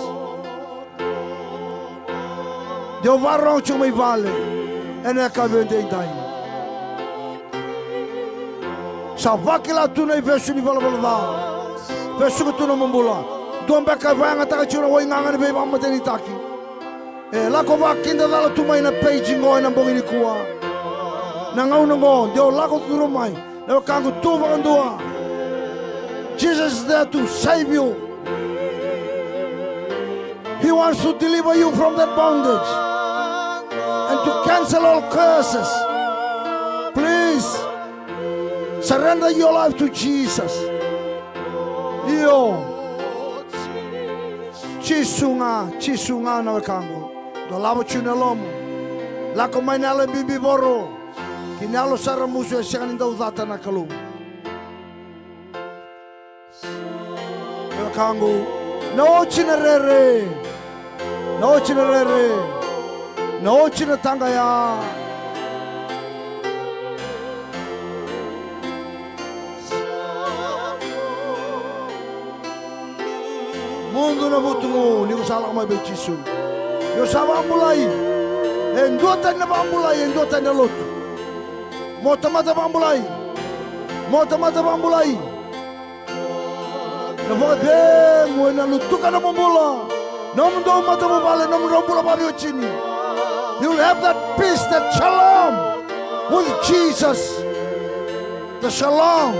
Dio varrò ciò mai vale. E ne accade dai. Savakila tu nei versi di valvalda. Verso que tu não mambula. Tuan beka vai ngata ka chura wai nganga be ba mateni taki. La ko ba kinda dala tu mai na page ngoi na bongini kuwa. Na ngau ngo dio la ko tu mai. Na ka ko tu ba ndua. Jesus is there to save you. He wants to deliver you from that bondage and to cancel all curses. Please surrender your life to Jesus. Io Chisunga na kango do lavo chunelom la komainala bibi boro kinalo saramuso sian da uzata na kalu kango no chinarere no chinatanga ya mundo na butungo ni ko sala mai be Jesu yo saba ambulai endota na ambulai endota na lot mota ambulai na vode mo na lutuka na mambula no mundo mata mo vale no mundo ambula ba yo chini. You'll have that peace, that shalom with Jesus, the shalom,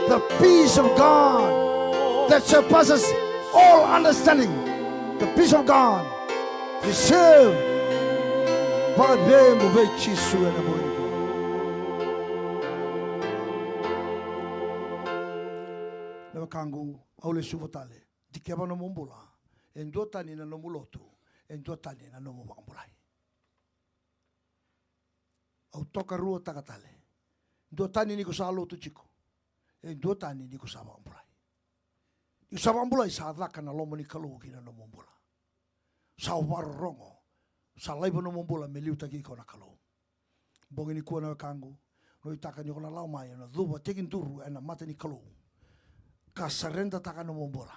the peace of God that surpasses all understanding, the peace of God. Receive. Pademo ve Jesu na boy. Na kangu aule subotale. Dikeba no mombula. Endota ni na nomulotu. Endota ni na nomubambulai. Au toka rua takatale. Endota ni ko salo tu chiko. Endota ni ko sabambulai. Sabambula sa daka na lomo ni kalu kina no mombula. Sa warongo. Sa laiba no mombula me liu taki ko na kalu. Bongi ni kuwa na kangu. No itaka ni ko na lau mai na dhuba tekin duru na mata ni kalu. Ka sarenda taka no mombula.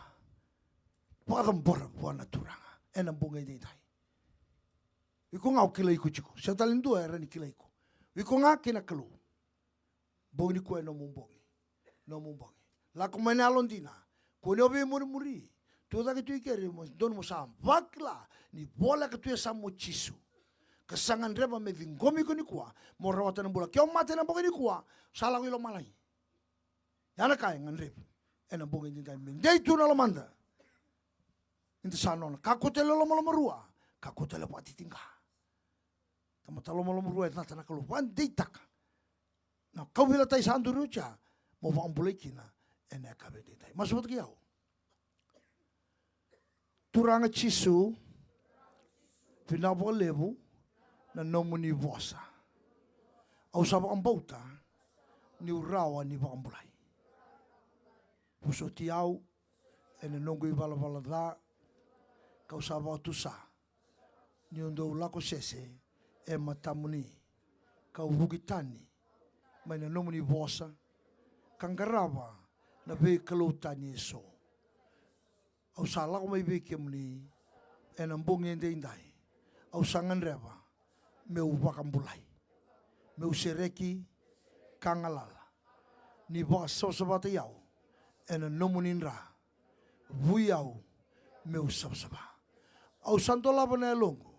Padam bora buana turanga. Ena bongi ni dai. Iko ngau kila iku chiko. Sa talindu era ni kila iku. Iko ngau kina kalu. Bongi ni kuwa no mombongi. No mombongi. La kumene alondina. Kone obe muri tu da tu ikere mo don mo sam vakla ni bola ka tu ya samo chisu kasangan reba me vingomi ko ni kwa mo rawata na bola kyo mate na boga ni kwa sala ko lo malai yana kai ngan rep ena boga ni dai men dei tu na lo manda inta sanon ka ko tele lo mo marua ka ko tele pati tinga kama talo mo marua na tana ko wan dei tak na ka vila tai sanduru cha mo va ambulekina ena ka be dei masubot kiao turanga chisu vinabo levu na nomuni vosa au saba ambauta ni urawa ni vambulai pusoti au ene nongo ivala da kau saba tusa ni ondo lako sese e matamuni kau bugitani mana nomuni vosa kangarava na ve kalotani so au sala ko mai ve kemni ena mbongi ndai au sangan reva meu vakambulai meu sereki kangalala ni va so sabata yau ena nomunin ra vuyau meu sabsaba au santo lava na longo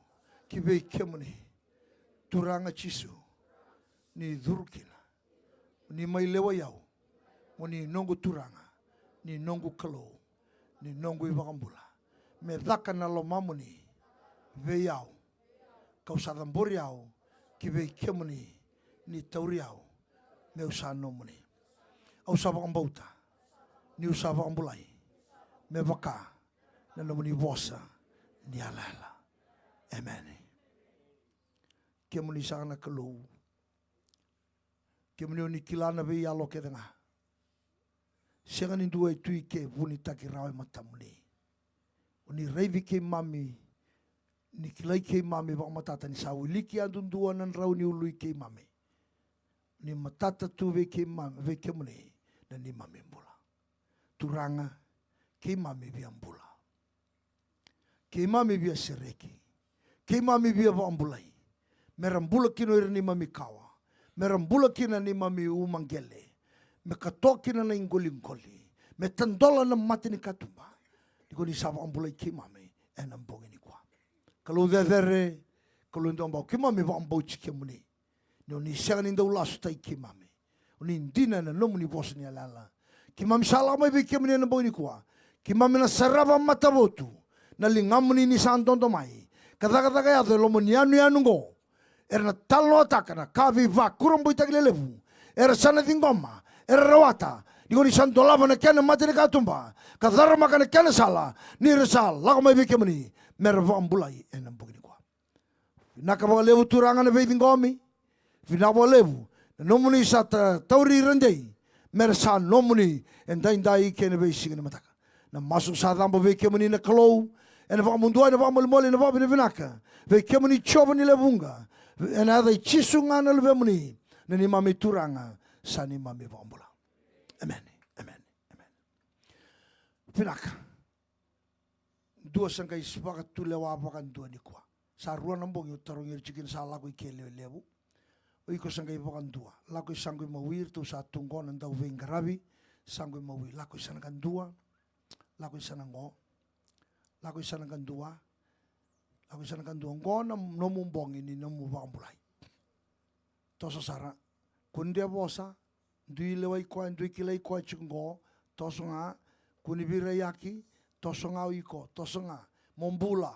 ki ve kemni turanga chisu ni durkina ni mai lewa yau ni nongo turanga ni nongo kalo ni nongo ivakambula me dhaka na lo mamuni ve yau kau sadambori yau ki ve kemni ni tauri yau me usano muni au sabakambauta ni usabakambulai me vaka na nomuni vosa ni alala amen kemni sana kalo kemni oni kilana ve yalo kedenga Sengani dua itu ke puni taki rawe matamuni. Uni reivi ke mami ni kilai ke mami bak matata ni sawi liki andun dua nan rau ni ului ke mami. Ni matata tu ve ke mami ve ke muni dan ni mami mbula. Turanga ke mami via mbula. Ke mami via sereki. Ke mami via vambulai. Merambula kino ni mami kawa. Merambula kina ni mami umangele. Me katoki na ingoli-ingoli. Me tandola na mati ni katumba. Diko ni saba ambulai ki mami. Ena mbongi ni kwa. Kalau dhere. Kalau ndo ambau. Ki mami wa ambau chike muni. Ni senga ni ndau lasu tai ki mami. Uni ndina na nomu ni bosa ni alala. Ki mami salama ibi ki muni ena mbongi ni kwa. Ki mami na sarava matabotu. Na lingamuni ni santondo mai. Kadaka-daka ya dhe lomo ni anu ngo. Era na talo ataka na kavi va. Kurumbu itakile levu. Era sana thingoma. Era rawata, digo ni santo lava na kena mati ni katumba, kadharma kana kena sala, ni resal, lago mai vike mani, merva ambulai ena mbugini kwa. Nakaba levu turanga na veiting gomi, vinabo levu, nomuni sa tauri rendei, mersa nomuni, endai kena vei singina mataka. Na masuk sa dambo vike mani na kalau, ena va mundua na va moli na va vinaka, vike mani choba ni levunga, ena ada chisunga na levemuni, na ni mami turanga, sani mami vambula. Amen. Amen. Amen. Pinaka. Dua sangkai sepakat tu lewa apakan dua ni kwa. Saruan nambong yu tarong yu cikin sa lagu ike lewu. Iko sangkai apakan dua. Lagu sangkai mawir tu sa tunggon andau veng karabi. Sangkai mawir. Lagu sanakan dua. Lagu sanango. Lagu sanakan dua. Lagu sanakan dua. Ngo nomumbong ini nomu vambulai. Tosa sara. Kundia bosa, dui lewai kwa, dui kilai kwa chungo, tosonga, kunibira yaki, tosonga uiko, tosonga, mombula.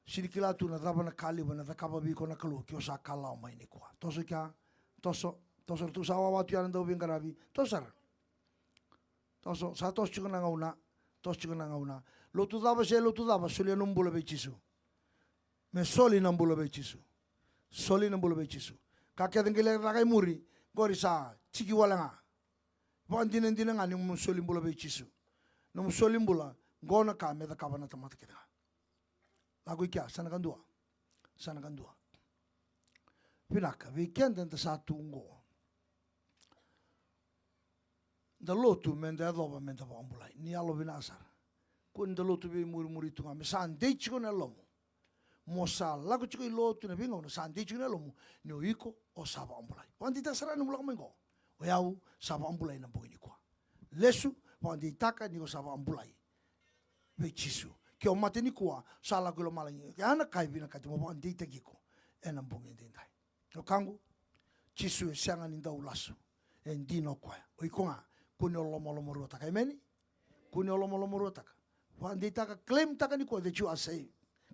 Sirikila tu na daba na kali wana dakaba biko na kalu, kio sa kala o maini kwa. Toso kia, tosor tu sawa watu yana dau bingarabi, tosar. Toso, sa tos chika na ngauna, lotu daba, soli numbula bechisu. Me soli numbula bechisu. Kakek tenggelam rakai muri, gori sa ciki walanga. Bukan dina ngani musolim bula bechisu. No musolim bula, gona kame da kabana tamata kita. Lagu ikia, sanakan dua. Pinaka, weekend dan satu ngo. Da lotu menda adoba menda bambulai. Ni alo binasar. Kun da lotu be muri tunga. Mesan dei chiko na lomo. Mosal lagu chiko lotu na bingo na san dei chiko na lomo. Ni oiko o saba ambulai. Wanti ta sarana mula kamengo. Oyau saba ambulai na bogini kwa. Lesu wanti taka ni o saba ambulai. Bechisu. Kio mate ni kwa sala kulo malangi. Ana kai bina kati mo wanti ta giko. Ena bogini dindai. No kangu chisu sianga ni ndau lasu. Endino kwa. Oikonga kuni olomo rotaka. Imeni? Kuni olomo rotaka. Wanti taka claim taka ni kwa that you are saved.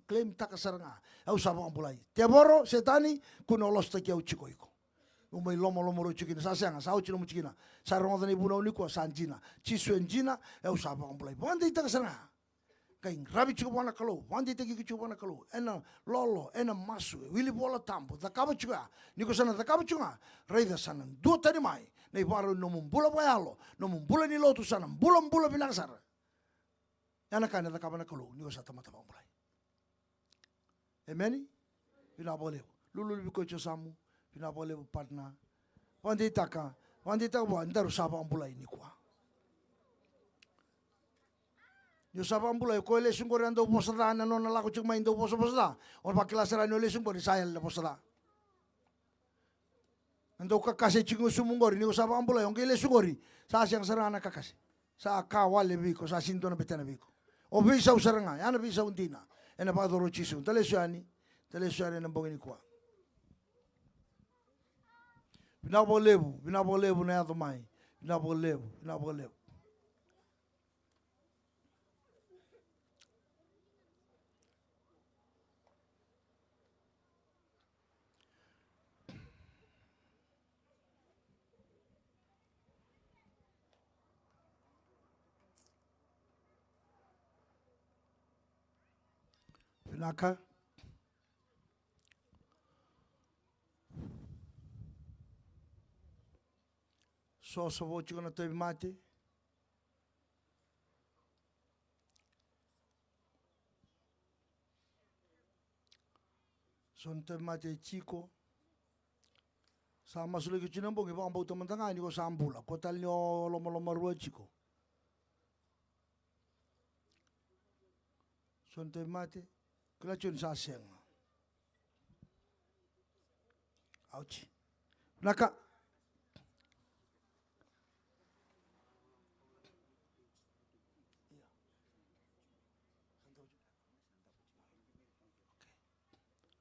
Claim taka saranga. Au saba ambulai. Teboro setani kuni olos taki au chiko iko. Umay lomo ro chikina sa sianga sa uchino mo chikina. Sa ronga ni buna ni kwa sanjina. Chisu enjina au saba ambulai. Wanti taka saranga. Kaing rabi chuka wana kalau, wandi teki chuka wana kalau, ena lolo, ena masu, wili bola tampo, takaba chuka, niko sana takaba chuka, raida sana, dua tani mai, nei baru no mumbula bayalo, no mumbula ni lotu sana, mbula binasara. Yana kana takaba na kalau, niko sa tamata pamulai. Amen? Pinabole, lulu biko samu, pinabole partner, wandi taka wa ndaru saba ambulai ni kwa. Yo saba ambulai ko ele sungori ando posada na nona lako chuk maindo posada. Or bakila sara no ele sungori saya le posada. Ando kakase chingo sumungori ni saba ambulai onge ele sungori sa siang sara na kakase. Sa kawale biko sa sinto na betana biko. O bisa usaranga yana bisa untina. Ena pa doro chisu. Tale suani na bongini kwa. Binabolebu na yato mai. Binabolebu. Pinaka. So savo chikona tebi mate. Son tebi mate chico. Sa masule ki chinambo ki bamba utamantanga ni ko sambula. Ko tal nyo loma rua chico. Son tebi mate. Kila chun sa senga. Ouch. Naka.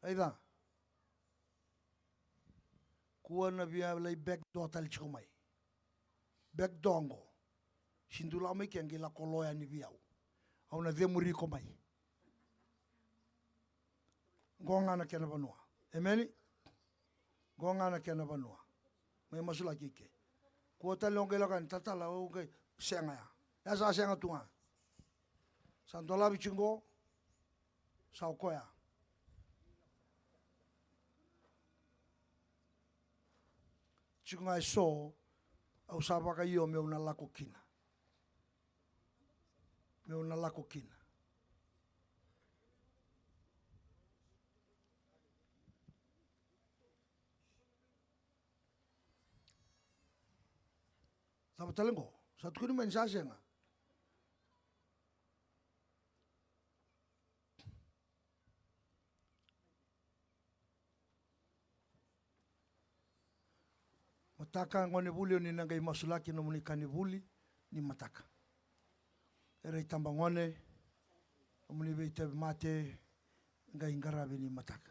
Aida. Kuwa na biya lay back do tal chumay. Back dongo. Sindula may kengi la koloya ni biyaw. Aw na demuri ko may. Gonga na kena banua. Amen. Gonga na kena banua. May masula kike. Kuwa tal longe la kan tatala o ke senga ya. Ya sa senga tunga. Santola bichingo. Sa koya. Chunga so au sabaka io me una lako kina. Sabe talengo? Satu kini mensagem nga. Mataka ngone buli ni nangai masulaki no munikani buli ni mataka. Ere tamba ngone muni beite mate ngai ngarabi ni mataka.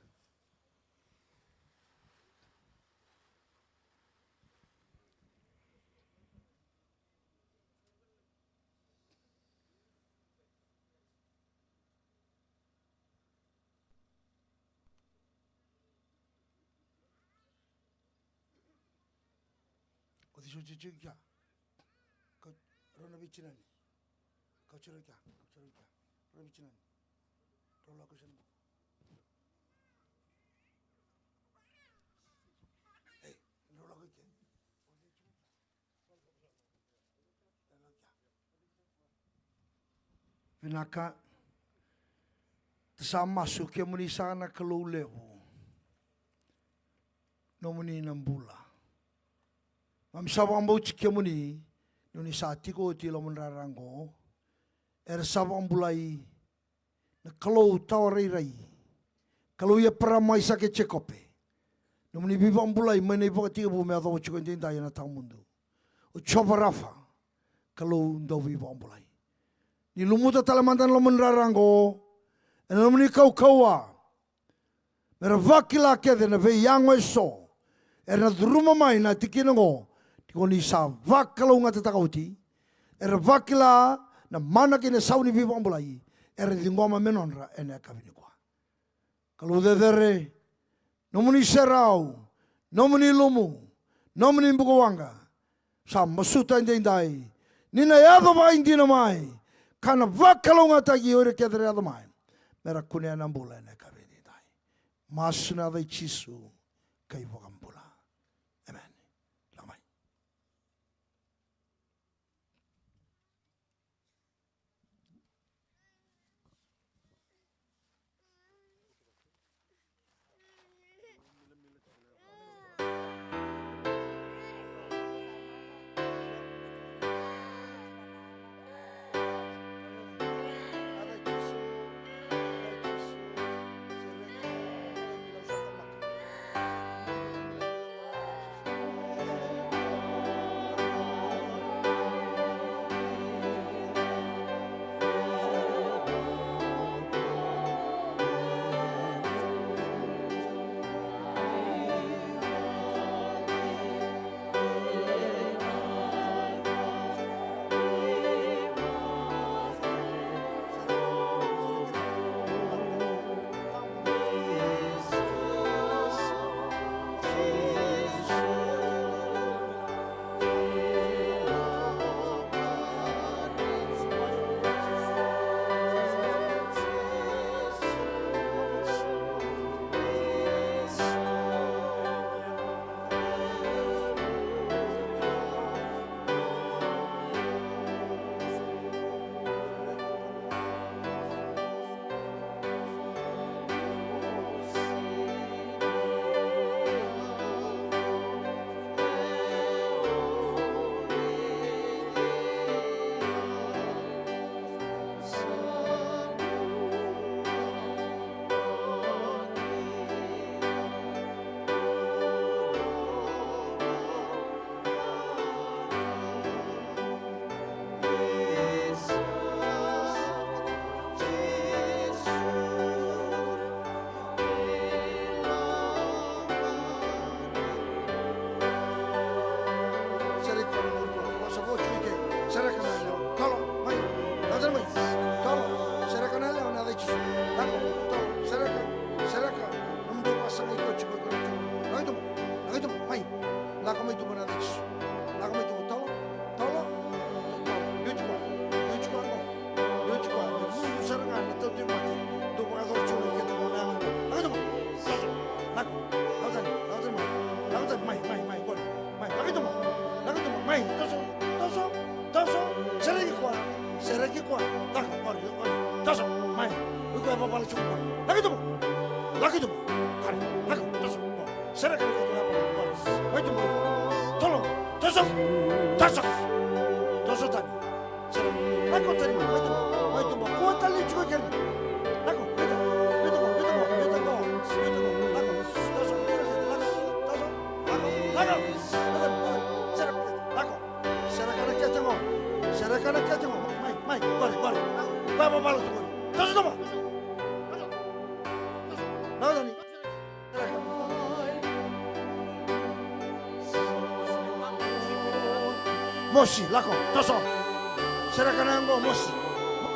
Kau cici kya? Kau rona bicinan. Kau curi kya? Rona bicinan. Rola kau sen. Hey, rola kau kya? Pinaka sama suke muni sana kalau lewu. Nomuni nambula. Mam sabang bau cikia muni, nuni saati ko ti lo menrarango, sabang bulai, na kalau tawarai rai, kalau ia peramai sakit cekope, nuni bibang bulai mana ibu ketika bu mea tahu cikon tinta yang natang mundu, ucoba rafa, kalau ndau bibang bulai, ni lumuta talamantan lo menrarango, nuni kau kawa, meravakila kede na ve yang weso, na rumah mai na tikinongo. Koni sa vakalo ngata takauti vakila na mana kene sauni viva ambulai dingoma menonra ene kabini kwa kalau dedere nomuni serau nomuni lumu nomuni mbukowanga sa masuta indai nina yado ba indina mai Kana vakalonga tagi ore kedre adamai. Mera kunia nambula ne kabini dai. Masuna dai chisu kai vokambula. Amen. Lamai. Mosi, lako, toso. Serakanango mosi.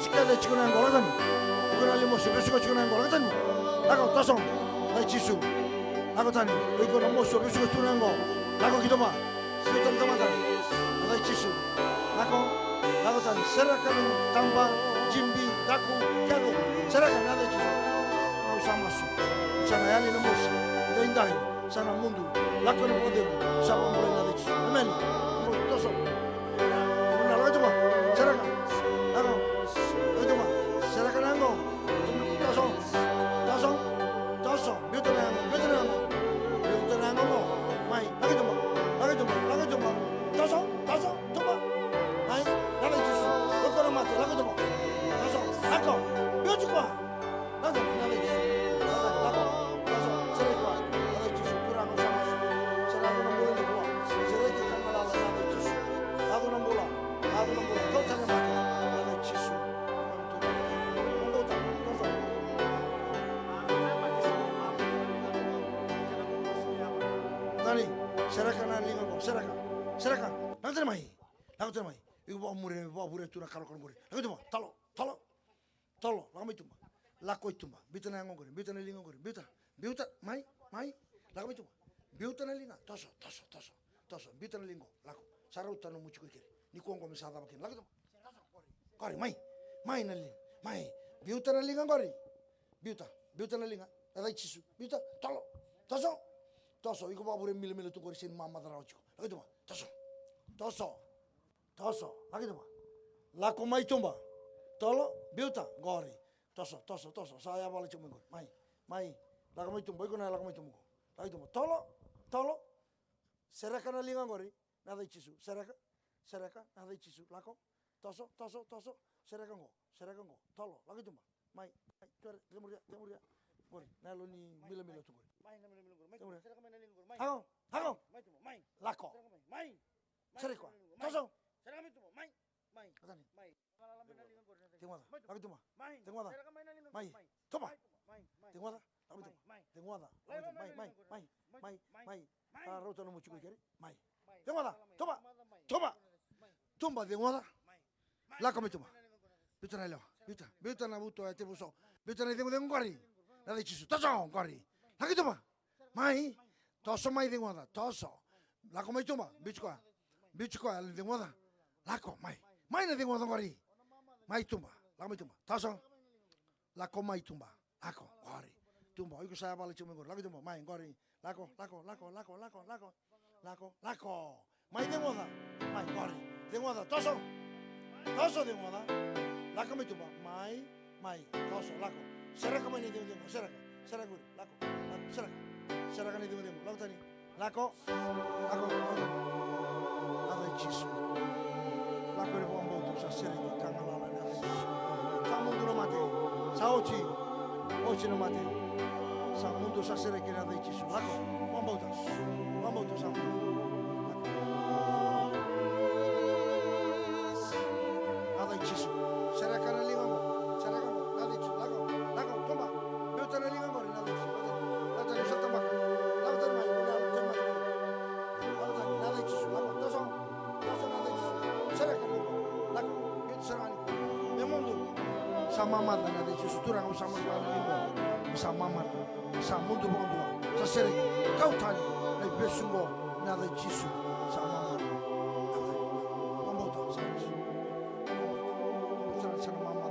Sikade chikunango lagani. Ukunali mosi, besuko chikunango lagani. Lako, toso. Dai chisu. Lako tani. Ukono mosi, besuko chikunango. Lako kitoma. Siutan tamata. Dai chisu. Lako tani. Serakan tamba jimbi daku kago. Serakan dai chisu. Mau sama su. Sana yali na mosi. Dai dai. Sana mundu. Lako ni poder. Sama mulai dai chisu. Amen. Toso. Tuna karo kon gore lagu tuma talo lagu tuma lako tuma bita na ngore bita na lingo gore bita mai lagu tuma bita na linga toso bita na lingo lako saruta no muchu kiri ni kongo misada makin lagu tuma kore mai mai na ling, mai. Biuta na linga ngori. Biuta na linga. Ada chisu. Biuta tolo. Toso iko babure mile tu ngori sin mama daraucho. Lagi tu ma. Toso. Lagi tu ma. Lako mai tumba. Tolo biuta ngori. Toso. Saya balik cuma ngori. Mai. Lako mai tumba iko na lako mai tumba. Lagi tu ma. Tolo. Seraka na linga ngori. Nada chisu. Seraka nada chisu. Lako. Toso. Seraka ngo. Tolo. Lagi tu ma. Mai. Temur dia. Ngori. Nalo ni mile tu ngori. Hagong. Lako. Sereko. Toso. Atani. Tenguada. Lagi tu ma. Tenguada. Mai. Topa. Tenguada. Tenguada. Mai. Rota no mucho kiri. Mai. Tenguada. Topa. Tumba tenguada. Lako me tuma. Biuta na leo. Biuta na buto te buso. Biuta na tengu ngori. Na de chisu. Toso ngori. Lagi tuma. Mai. Toso mai tenguada. Toso. Lako me tuma. Bichko al tenguada. Lako mai. Mai na tenguada ngori. Mai tumba. Lako me tuma. Toso. Lako mai tumba. Lako ngori. Tumba. Iko saya balik cuma ngori. Lagi tumba. Mai ngori. Lako. Mai tenguada. Mai ngori. Tenguada. Toso tenguada. Lako me tumba. Mai. Toso. Lako. Seraka mai ni tengu. Seraka ngori. Lako. Seraka ni tengu. Lako tani. Lako. Ada chisu. Lako ni bombo tu sa sereki kangalala ni ada chisu. Sa mundo no mate. Sa ochi no mate. Sa mundo sa sereki ni ada chisu. Lako. Bombo tu sa mundo. Ada chisu. Seraka na linga mo. Ada chisu. Lako. Toma. Biuta na linga mo rin ada chisu. Lako tani sa tabak. Lako tani mai. Lako tani ada chisu. Lako. Toso nada chisu. Seraka ni. Lako. Biuta serani. Memondo. Sa mamada nada chisu. Turang sama lana limbo. Sa mamada. Sa mundo bondo. Sa sereki. Kau tani. Nai besungo nada chisu. Sa mamada. Mamota sa chisu. Sa mamada.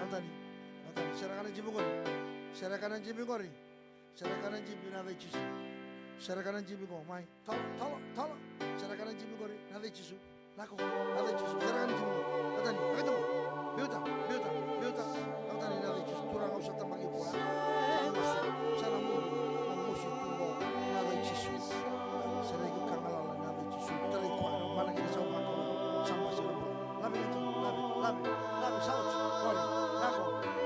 Atani. Serakanan jibi ngori. Serakanan jibi nada chisu. Serakanan jibi ngo mai. Tolo. Serakanan jibi ngori nada chisu. Lako. Nada chisu. Serakanan jibi ngo. Atani. Agak Biuta. Atani nada chisu. Turang usah tambah ibu. Sana musi tumbo nada chisu. Seregi kangalala nada chisu. Tari kuana mana kita sama sini. Labi saut. Ngori.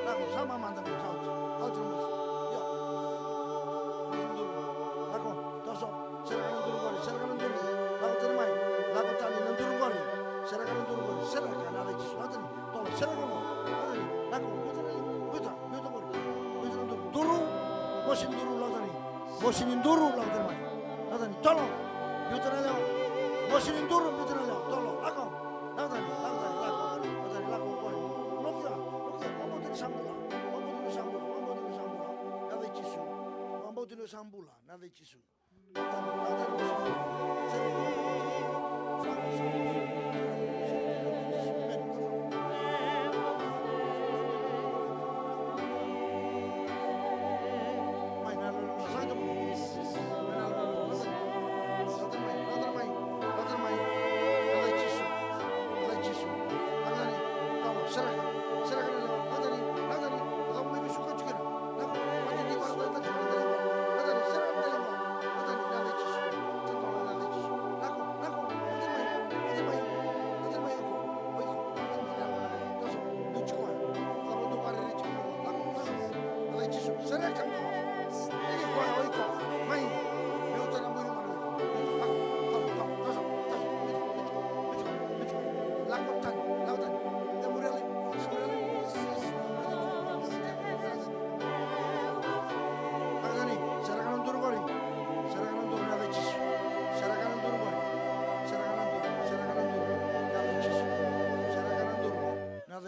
Lako. Sama mantap saut. Yo. Lako. Toso. Serakanan duru. Lako termai. Lako tani nanduru ngori. Serakanan duru ngori. Serakanan ada chisu. Atani. Tolo. Serakanan ngori. Atani. Lako. Biuta ngori. Biuta nanduru. Duru. Mosin duru lautani. Mosinin duru lautermai. Atani. Tolo. Biuta na leo. Mosinin duru. Biuta na leo. Tolo. Lako. Lautani. Lako ngori. Lokia. Mambo tani sambula. Nada chisu. Mambo tani sambula. Nada chisu.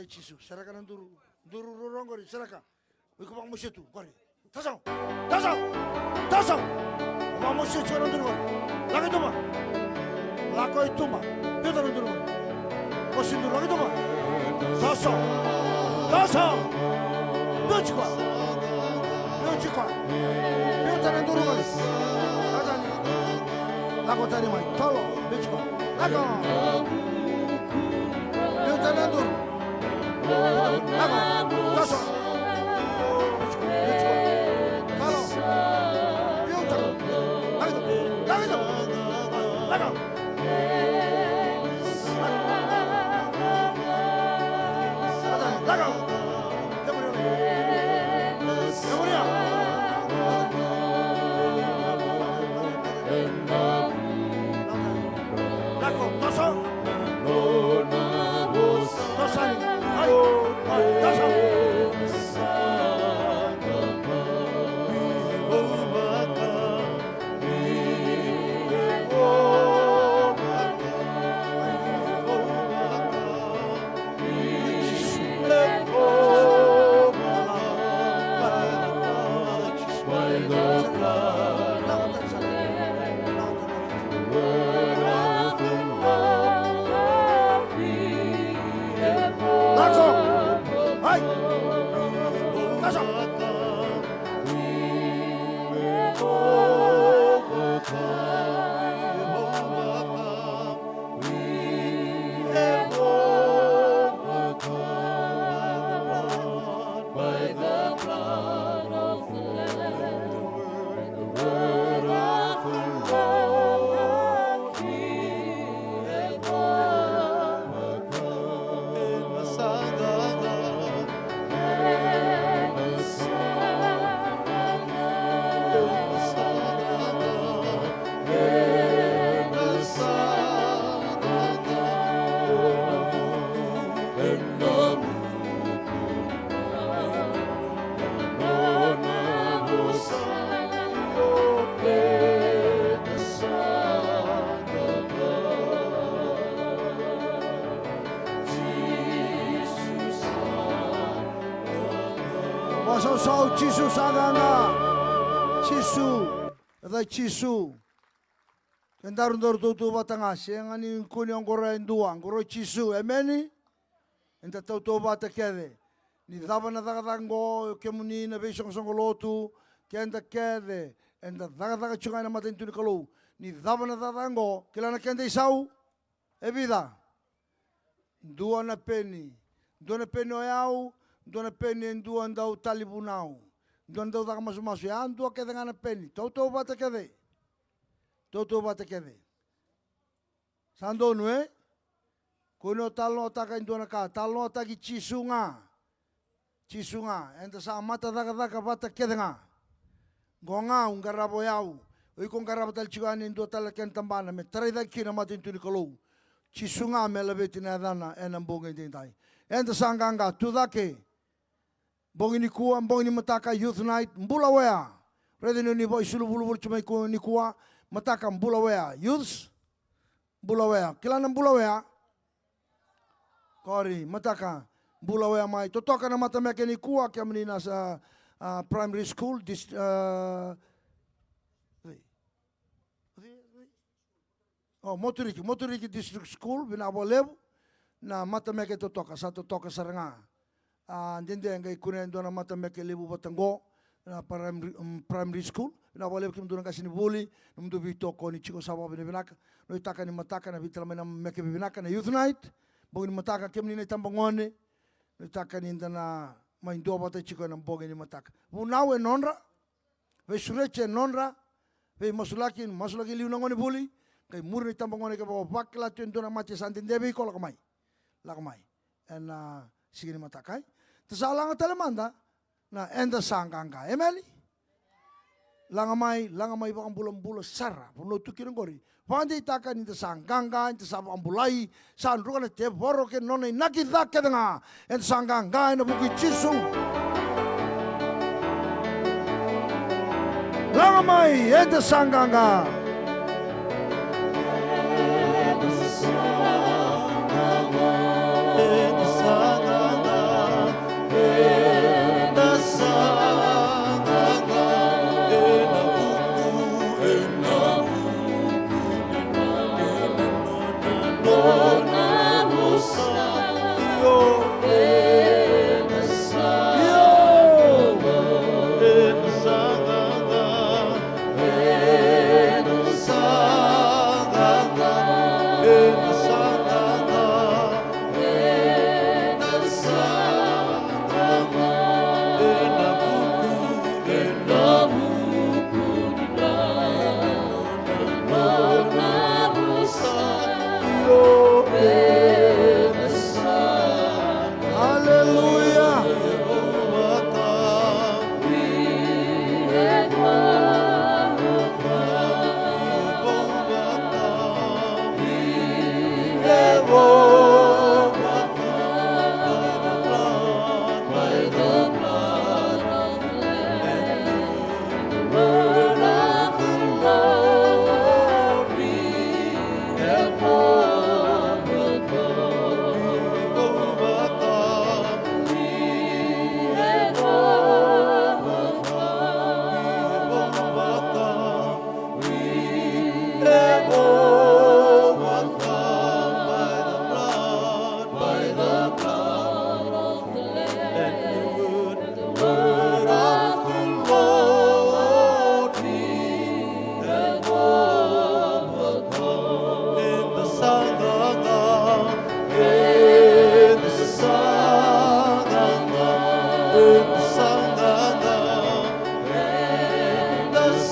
Chisu, serakanan duru rongori, seraka. Wiko bang musuh tu, kori. Tasau. Bang musuh cuman duru kori. Lagi tu mah. Lako ituma. Pita no duro. Osindu lako ituma. Toso. Toso. Nuchikwa. Nuchikwa. Pita no duro. Lagani. Lako tani mai. Tolo. Nuchikwa. Lako. Pita no duro. Lako. Toso. Nuchikwa. Tolo. Pita. Lagito. Lako. Sau chisu saganga chisu kendarundor tutu batanga sengani kunyong Koroi duang Koroi chisu emeni enta tautu bata kede ni dabana dagango kemuni na besong songolotu kenda kede enta daga chungana matin tuni kalau ni dabana dagango kilana kende isau evida dua na peni oyau dona peni en dua andau talibunau. Dona andau taka masu ya dua kede ngana peni. Tau bata kede. Tau bata kede. Sando nue. Kuno talo taka en dona ka. Talo taki chisunga. Chisunga. Enta sa mata taka bata kede nga. Gonga ungarabo yau. Iko ungarabo tal chigani en dua tala ken tambana. Me tarai da kina mati intuni kalau. Chisunga me labeti na dana enam bonga intai. Enta sanganga tudake. Bongi ni kuwa, bongi ni mataka youth night, mbula wea. Rede ni boy sulu bulu cuma iku ni kuwa, mataka mbula wea. Youths, mbula wea. Kilana mbula wea. Koroi, mataka mbula wea mai. Totoka na mata meke ni kuwa kia menina sa primary school. Moturiki district school, binabo lebu. Na mata meke totoka, sa totoka saranga. Dende ngai kunen dona mata meke lebu batango na primary school na wale kim dona kasini buli num do vito ko ni chiko sawa bene binaka no itaka ni mataka na vitala mena meke binaka na youth night bogi ni mataka kim ni tambangone no itaka ni ndana maindo bata chiko na bogi ni mataka bu nawe nonra ve sureche nonra ve masulaki liu nangone buli kai murni tambangone ke bawa bakla tu dona mati santin debi ko lakamai en sigini matakai Tasalang talamanda na enda sanganga emeli langamai bakang bulan sara puno tukirin gori pandi takan ita sanganga ita sabu ambulai san rukan te boro ke nonai nakita kedanga enda sanganga ena buki chisu langamai enda sanganga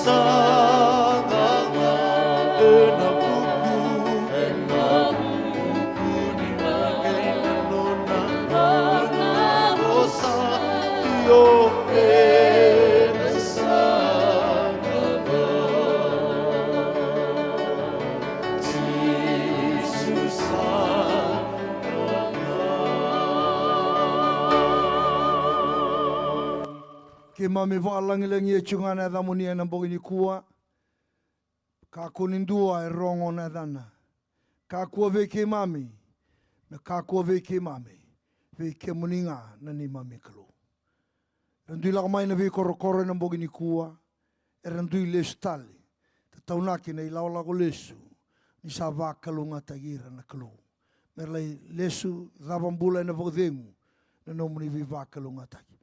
sanganga ena buku ni ena nona rosa yo ena sanganga Jesus ke mami wa'alangilangi e tungana e dhamoni e nambogi ni kua. Ka kunindua e rongo na dhana. Ka kua ve ke mami. Me ka kua ve ke mami. Ve ke muninga na ni mami kalu. Randui laka mai na ve korokoro e nambogi ni kua. E randui lesu tali. Te taunaki na ilau lako lesu. Ni sa va kalu ngata gira na kalu. Merlai lesu dhabambula e na vodengu. Na nomuni vi va kalu ngata gira.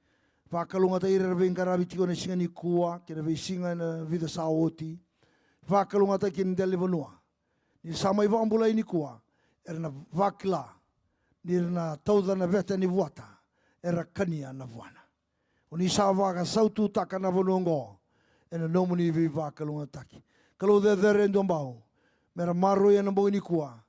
Whakalunga ta ira rawe ngarawi tiko na singa ni kua, kena wei singa na vida sa oti. Whakalunga ta kena dele vanua. Ni samai wambula ni kua, era na wakila, ni na tauda na veta ni wata, era kania na wana. O ni sa waka sautu taka na vanongo, ena nomu ni vi whakalunga taki. Kalau de rendo mbao, mera maro ya na mbao ni kua,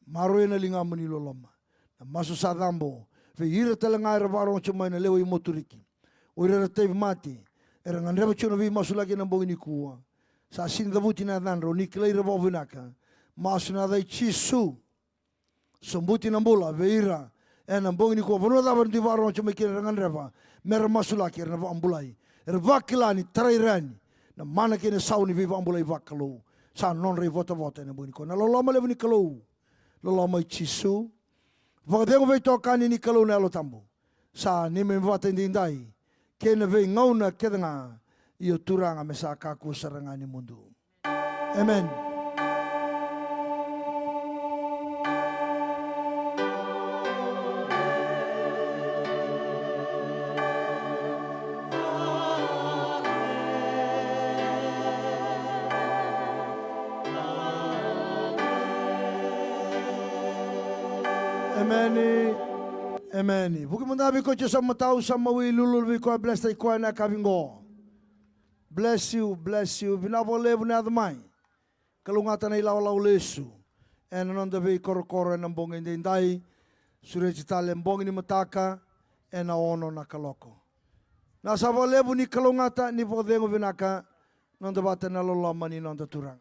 maro ya na linga mani loloma. Na maso sa dambo, ve ira talangai rawarong chumai na lewa I Moturiki. O ira teve mati, era nganrewa chuna vi masu lagi na mbongi ni kua. Sa sinda vuti na dhanro, ni kilai rawa vinaka. Masu na dai chisu. Sombuti na mbula, ve ira. E na mbongi ni kua. Vanua dhawa ndi waro chuma kira nganrewa. Mera masu lagi, era na ambulai. Era vakilani, tarairani. Na mana kene sauni vi ambulai vakalo. Sa non rei vota vota na mbongi ni kua. Na loloma lewa ni kalau. Loloma I chisu. Vakadengo vei tokani ni kalau na alo tambo. Sa nime vata indindai. Kena vei ngauna kedanga I o turanga me sa kaku saranga ni mundu. Amen. Amen. Amen. Buki mandabi ko sa matao sa mawi lulul ko bless tay ko na kabingo. Bless you, bless you. Binabole bu na damai. Kalungata na ilaw lesu. En non debe korokoro na mbong indai. Sureti tale mbong ni mataka en na ono na kaloko. Na sa lebu ni kalungata ni podengo binaka non debate na lolama ni non turang.